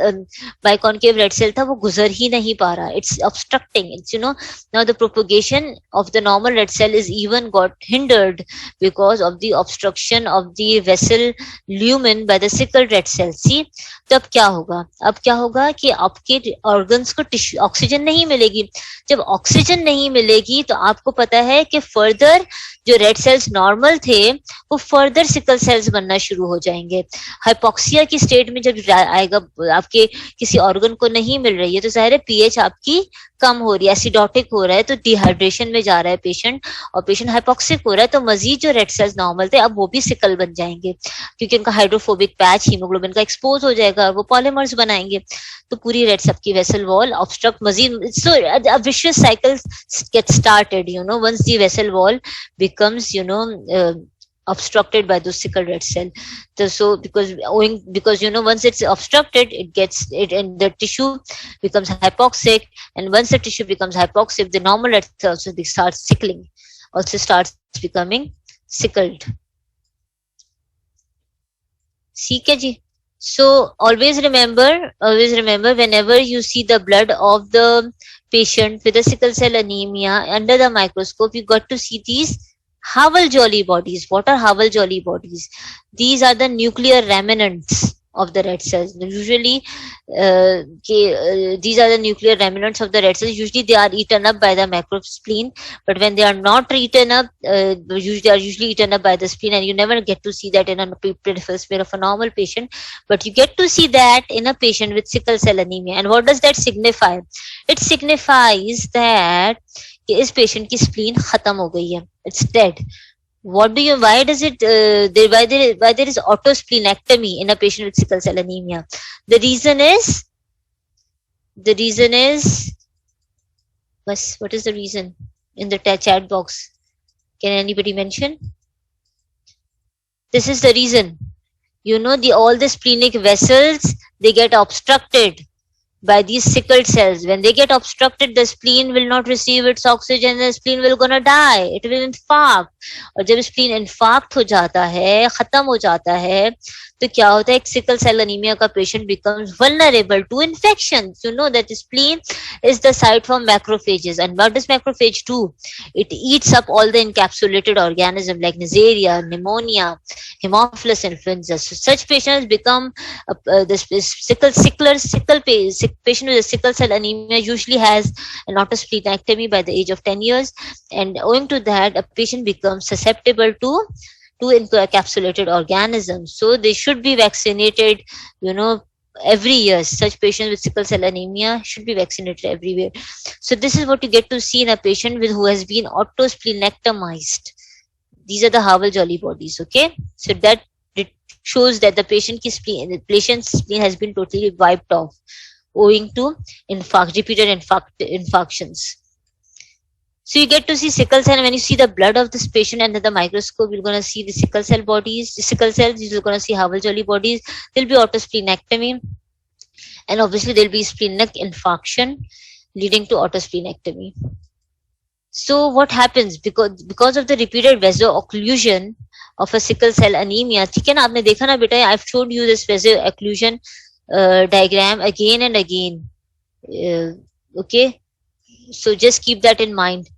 Speaker 1: बाइकॉनकेव रेड सेल था वो गुजर ही नहीं पा रहा. It's obstructing. It's now the propagation of the normal red cell is even got hindered because of the obstruction of the vessel lumen by the sickle red cell. See, तो अब क्या होगा कि आपके ऑर्गन्स को टिश्यू ऑक्सीजन नहीं मिलेगी. जब ऑक्सीजन नहीं मिलेगी तो आपको पता है कि फर्दर जो रेड सेल्स नॉर्मल थे वो फर्दर सिकल सेल्स बनना शुरू हो जाएंगे. हाइपोक्सिया की स्टेट में जब आएगा, आपके किसी ऑर्गन को नहीं मिल रही है तो जाहिर है पीएच आपकी कम हो रही है, एसिडोटिक हो रहा है, तो डिहाइड्रेशन में जा रहा है पेशेंट, और पेशेंट हाइपोक्सिक हो रहा है, तो मजीद जो रेड सेल्स नॉर्मल थे अब वो भी सिकल बन जाएंगे क्योंकि उनका हाइड्रोफोबिक पैच हीमोग्लोबिन का एक्सपोज हो जाएगा और वो पॉलीमर्स बनाएंगे. तो पूरी रेड सेल की वेसल वॉल ऑब्स्ट्रक्ट मजीद. So a vicious cycle gets started, once the vessel wall becomes obstructed by those sickle red cell. So because once it's obstructed, it and the tissue becomes hypoxic, and once the tissue becomes hypoxic, the normal red cell also starts becoming sickled. ठीक है जी. So always remember whenever you see the blood of the patient with a sickle cell anemia under the microscope, you got to see these Havel-Jolly bodies. What are Havel-Jolly bodies? These are the nuclear remnants of the red cells. Usually, these are the nuclear remnants of the red cells. Usually, they are eaten up by the macrospleen. But when they are not eaten up, they are usually eaten up by the spleen, and you never get to see that in a peripheral smear of a normal patient. But you get to see that in a patient with sickle cell anemia. And what does that signify? It signifies that कि इस patient की spleen खत्म हो गई है. It's dead. Why there is autosplenectomy in a patient with sickle cell anemia? The reason is what is the reason in the chat box? Can anybody mention? This is the reason. All the splenic vessels, they get obstructed. by these sickle cells. When they get obstructed, the spleen will not receive its oxygen, the spleen will gonna die, it will infarct. और जब spleen infarct हो जाता है, खत्म हो जाता है, तो क्या होता है, एक sickle cell anemia का patient becomes vulnerable to infections. You know that the spleen is the site for macrophages, and what does macrophage do? It eats up all the encapsulated organisms like Neisseria, pneumonia, Haemophilus influenza. So such patients become patient with a sickle cell anemia usually has an autosplenectomy by the age of 10 years, and owing to that, a patient becomes susceptible to encapsulated organisms. So they should be vaccinated, every year. Such patients with sickle cell anemia should be vaccinated everywhere. So this is what you get to see in a patient who has been autosplenectomized. These are the Howell-Jolly bodies, okay? So that it shows that the patient's spleen has been totally wiped off owing to repeated infarctions. So you get to see sickle cell, and when you see the blood of this patient under the microscope, you're going to see the sickle cell bodies, sickle cells, you're going to see Howell-Jolly bodies, there'll be autosplenectomy, and obviously there'll be splenic infarction leading to autosplenectomy. So what happens, because of the repeated vaso-occlusion of a sickle cell anemia, ठीक है ना, आपने देखा ना बेटा, I've showed you this vaso-occlusion diagram again and again, okay, so just keep that in mind.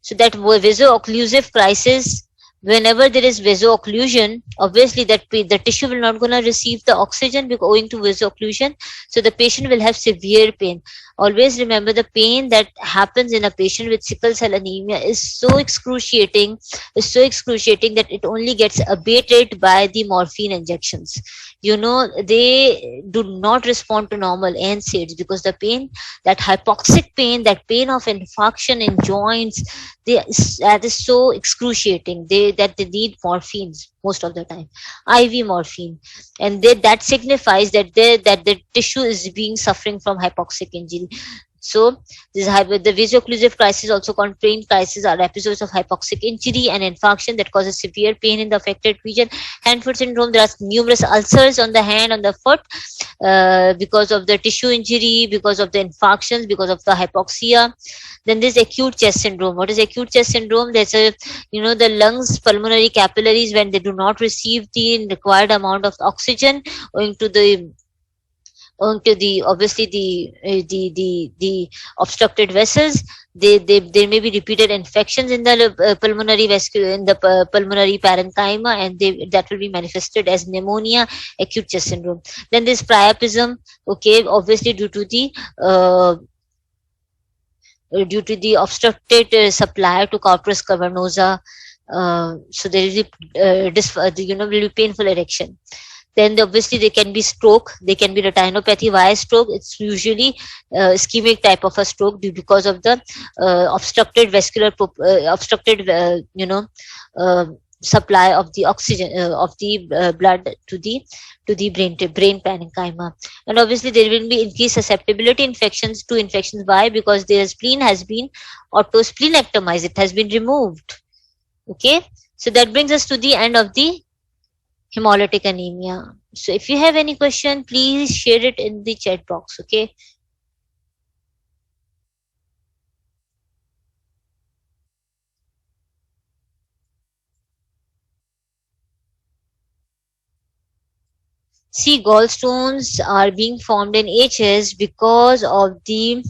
Speaker 1: So that vaso-occlusive crisis, whenever there is vaso-occlusion, obviously that the tissue will not gonna receive the oxygen owing to vaso-occlusion, so the patient will have severe pain. Always remember, the pain that happens in a patient with sickle cell anemia is so excruciating that it only gets abated by the morphine injections. They do not respond to normal NSAIDs because the pain, that hypoxic pain, that pain of infarction in joints, that is so excruciating. They need morphines most of the time, IV morphine, and that signifies that the tissue is suffering from hypoxic injury. So the vaso-occlusive crisis, also called pain crisis, are episodes of hypoxic injury and infarction that causes severe pain in the affected region. Hand-foot syndrome, there are numerous ulcers on the hand, on the foot, because of the tissue injury, because of the infarctions, because of the hypoxia. Then there's acute chest syndrome. What is acute chest syndrome? There's the lungs, pulmonary capillaries, when they do not receive the required amount of oxygen owing to the obviously the obstructed vessels, there may be repeated infections in the pulmonary parenchyma, and that will be manifested as pneumonia, acute chest syndrome. Then there's priapism, okay, obviously due to the obstructed supply to corpus cavernosa, so there is will be painful erection. Then obviously there can be stroke, there can be retinopathy via stroke. It's usually ischemic type of a stroke because of the obstructed supply of the oxygen of the blood to the brain parenchyma. And obviously there will be increased susceptibility to infections. Why? Because their spleen has been autosplenectomized, it has been removed. Okay, so that brings us to the end of the hemolytic anemia. So if you have any question, please share it in the chat box, okay? See, gallstones are being formed in HS because of the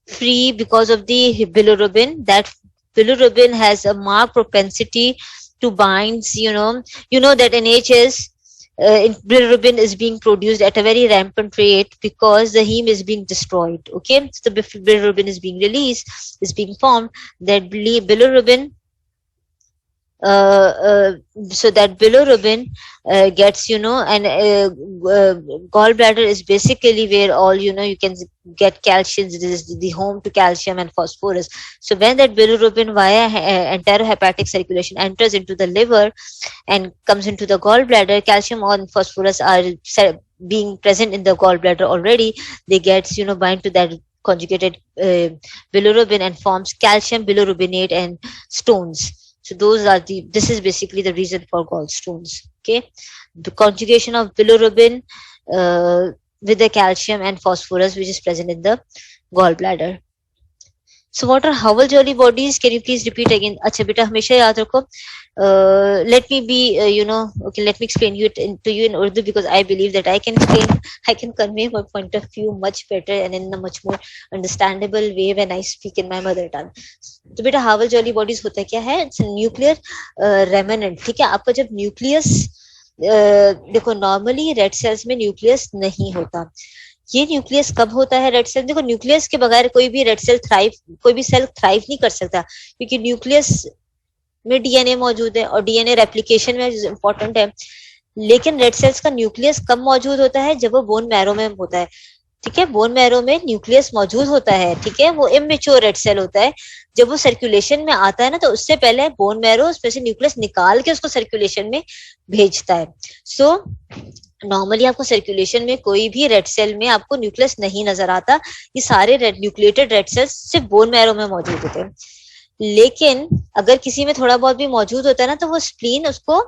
Speaker 1: bilirubin. That bilirubin has a marked propensity to binds, you know that in HS, bilirubin is being produced at a very rampant rate because the heme is being destroyed. Okay, so the bilirubin is being released, is being formed. That bilirubin, so that bilirubin gets, and gallbladder is basically where all, you can get calcium. This is the home to calcium and phosphorus. So when that bilirubin via enterohepatic circulation enters into the liver and comes into the gallbladder, calcium and phosphorus are being present in the gallbladder already. They get, bind to that conjugated bilirubin and forms calcium bilirubinate and stones. So this is basically the reason for gallstones. Okay, the conjugation of bilirubin with the calcium and phosphorus which is present in the gallbladder. So what are Howell Jolly bodies? Can you please repeat again? अच्छा बेटा हमेशा याद रखो. Let me be, okay, let me explain to you in Urdu, because I believe that I can convey my point of view much better and in a much more understandable way when I speak in my mother tongue. तो बेटा Howell Jolly bodies होता क्या है? It's a nuclear remnant. ठीक है, आपका जब nucleus देखो, नॉर्मली रेड सेल्स में न्यूक्लियस नहीं होता. ये न्यूक्लियस कब होता है रेड सेल? देखो, न्यूक्लियस के बगैर कोई भी सेल थ्राइव नहीं कर सकता, क्योंकि न्यूक्लियस में डीएनए मौजूद है और डीएनए रेप्लिकेशन में इंपॉर्टेंट है. लेकिन रेड सेल्स का न्यूक्लियस कब मौजूद होता है? जब वो बोन मैरो में होता है. ठीक है, बोन मैरो में न्यूक्लियस मौजूद होता है. ठीक है, वो इमेच्योर रेड सेल होता है. जब वो सर्कुलेशन में आता है ना, तो उससे पहले बोन मैरो उसमें से न्यूक्लियस निकाल के उसको सर्कुलेशन में भेजता है. सो नॉर्मली आपको सर्कुलेशन में कोई भी रेड सेल में आपको न्यूक्लियस नहीं नजर आता. ये सारे न्यूक्लिएटेड रेड सेल्स सिर्फ बोन मैरो में मौजूद होते हैं. लेकिन अगर किसी में थोड़ा बहुत भी मौजूद होता है ना, तो वो स्प्लीन उसको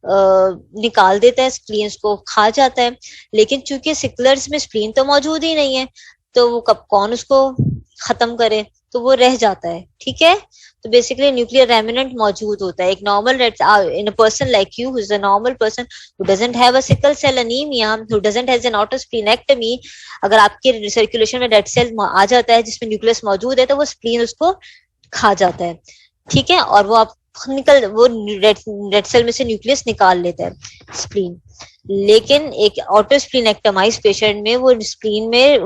Speaker 1: निकाल देता है, स्प्लीन उसको खा जाता है. लेकिन चूंकि सिकलर्स में स्प्लीन तो मौजूद ही नहीं है, तो वो कौन उसको खत्म करे, तो वो रह जाता है. ठीक है, तो बेसिकली न्यूक्लियर रेमिनेंट मौजूद होता है. एक normal red in a person like you who is a normal person who doesn't have a sickle cell anaemia, who doesn't has an autosplenectomy, अगर आपके सर्कुलेशन में रेड सेल आ जाता है जिसमें न्यूक्लियस मौजूद है, तो वो स्प्लीन उसको खा जाता है. ठीक है, और वो वो रेड सेल में से न्यूक्लियस निकाल लेता है, स्प्लीन. लेकिन एक ऑटोस्प्लीनेक्टमाइज पेशेंट में वो स्प्लीन में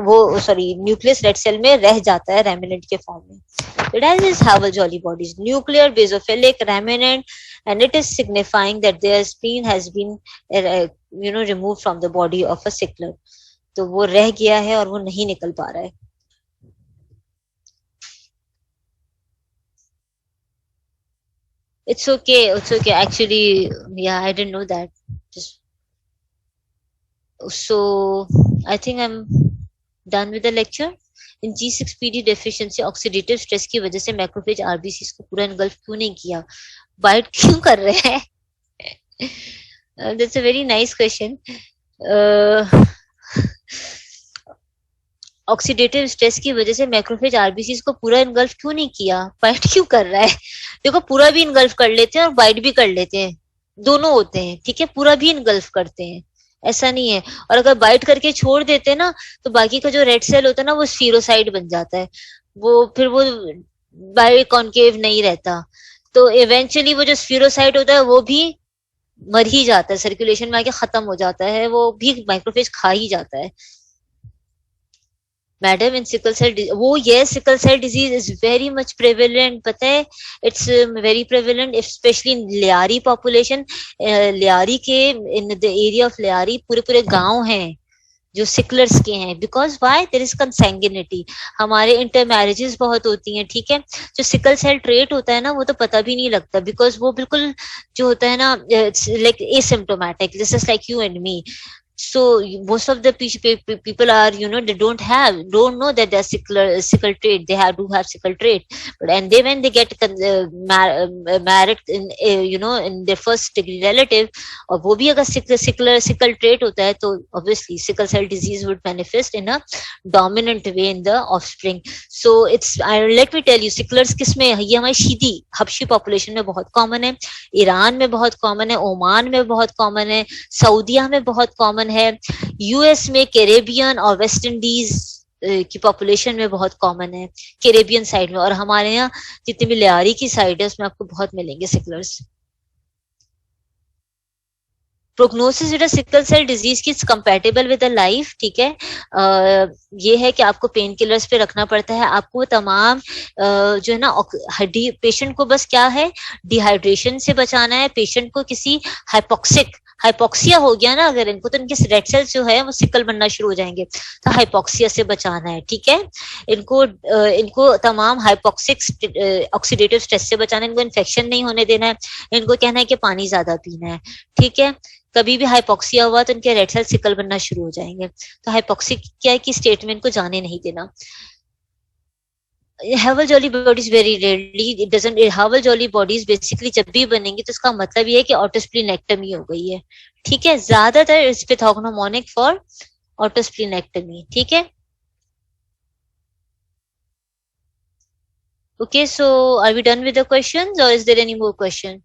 Speaker 1: न्यूक्लियस रेड सेल में रह जाता है रेमिनेंट के फॉर्म में. That is Howell Jolly bodies, nuclear basophilic remnant, and it is signifying that their spleen has been removed from the body of a sickler. तो वो रह गया है और वो नहीं निकल पा रहा है. It's okay. Actually, yeah, I didn't know that. So I think I'm done with the lecture. In G6PD deficiency oxidative stress की वजह से मैक्रोफेज आरबीसी को पूरा इनगल्फ क्यों नहीं किया, बाइट क्यों कर रहे हैं? That's a very nice question. Oxidative stress की वजह से मैक्रोफेज आरबीसी को पूरा इनगल्फ क्यों नहीं किया, बाइट क्यों कर रहा है? देखो, पूरा भी इनगल्फ कर लेते हैं और बाइट भी कर लेते हैं, दोनों होते हैं. ठीक है, पूरा भी इनगल्फ करते हैं, ऐसा नहीं है. और अगर बाइट करके छोड़ देते ना, तो बाकी का जो रेड सेल होता है ना, वो स्फीरोसाइड बन जाता है. फिर वो बायो कॉन्केव नहीं रहता. तो इवेंचुअली वो जो स्फीरोसाइड होता है वो भी मर ही जाता है, सर्कुलेशन में आके खत्म हो जाता है, वो भी माइक्रोफेज खा ही जाता है. Madam, in sickle cell sickle cell disease is very much prevalent. पता है, it's very prevalent specially in Lyari population. Lyari के in the area of Lyari पूरे गांव हैं जो सिकलर्स के हैं. Because why? There is consanguinity. हमारे इंटर मैरिजेस बहुत होती हैं. ठीक है, जो सिकल सेल ट्रेट होता है ना, वो तो पता भी नहीं लगता, बिकॉज वो बिल्कुल जो होता है ना, like asymptomatic, this is like you and me. So most of the people are, they don't know that they're sickle trait. They do have sickle trait, but and when they get married in in their first degree relative, और वो भी अगर sickle trait होता है, तो obviously sickle cell disease would manifest in a dominant way in the offspring. So let me tell you, sicklers किसमें? ये हमारी शीदी हबशी पॉपुलेशन में बहुत कॉमन है, ईरान में बहुत कॉमन है, ओमान में बहुत कॉमन है, सऊदिया में बहुत कॉमन है, यूएस में, कैरेबियन और वेस्ट इंडीज की पॉपुलेशन में बहुत कॉमन है, कैरेबियन साइड में. और हमारे यहाँ जितनी भी लियारी की साइड है, उसमें आपको बहुत मिलेंगे sicklers. Prognosis with sickle cell disease की कंपैटिबल विद लाइफ. ठीक है, ये है कि आपको पेन किलर्स पे रखना पड़ता है. आपको तमाम जो है ना, पेशेंट को बस क्या है, डिहाइड्रेशन से बचाना है. पेशेंट को किसी हाइपोक्सिया हो गया ना अगर इनको, तो इनके रेड सेल्स जो है वो सिकल बनना शुरू हो जाएंगे, तो हाइपोक्सिया से बचाना है. ठीक है, इनको तमाम हाइपोक्सिक ऑक्सीडेटिव स्ट्रेस से बचाना है. इनको इन्फेक्शन नहीं होने देना है. इनको कहना है कि पानी ज्यादा पीना है. ठीक है, कभी भी हाइपोक्सिया हुआ तो इनके रेड सेल सिकल बनना शुरू हो जाएंगे. तो हाइपोक्सिया की स्टेट में इनको जाने नहीं देना. Howell Jolly bodies very rarely, it doesn't. Howell Jolly bodies basically जब भी बनेंगी तो इसका मतलब ये है कि ऑटोस्प्लीनेक्टमी हो गई है. ठीक है, ज्यादातर इट्स पैथोग्नोमोनिक फॉर ऑटोस्प्लीनेक्टमी, ठीक है. Okay, so are we done with the questions or is there any more question?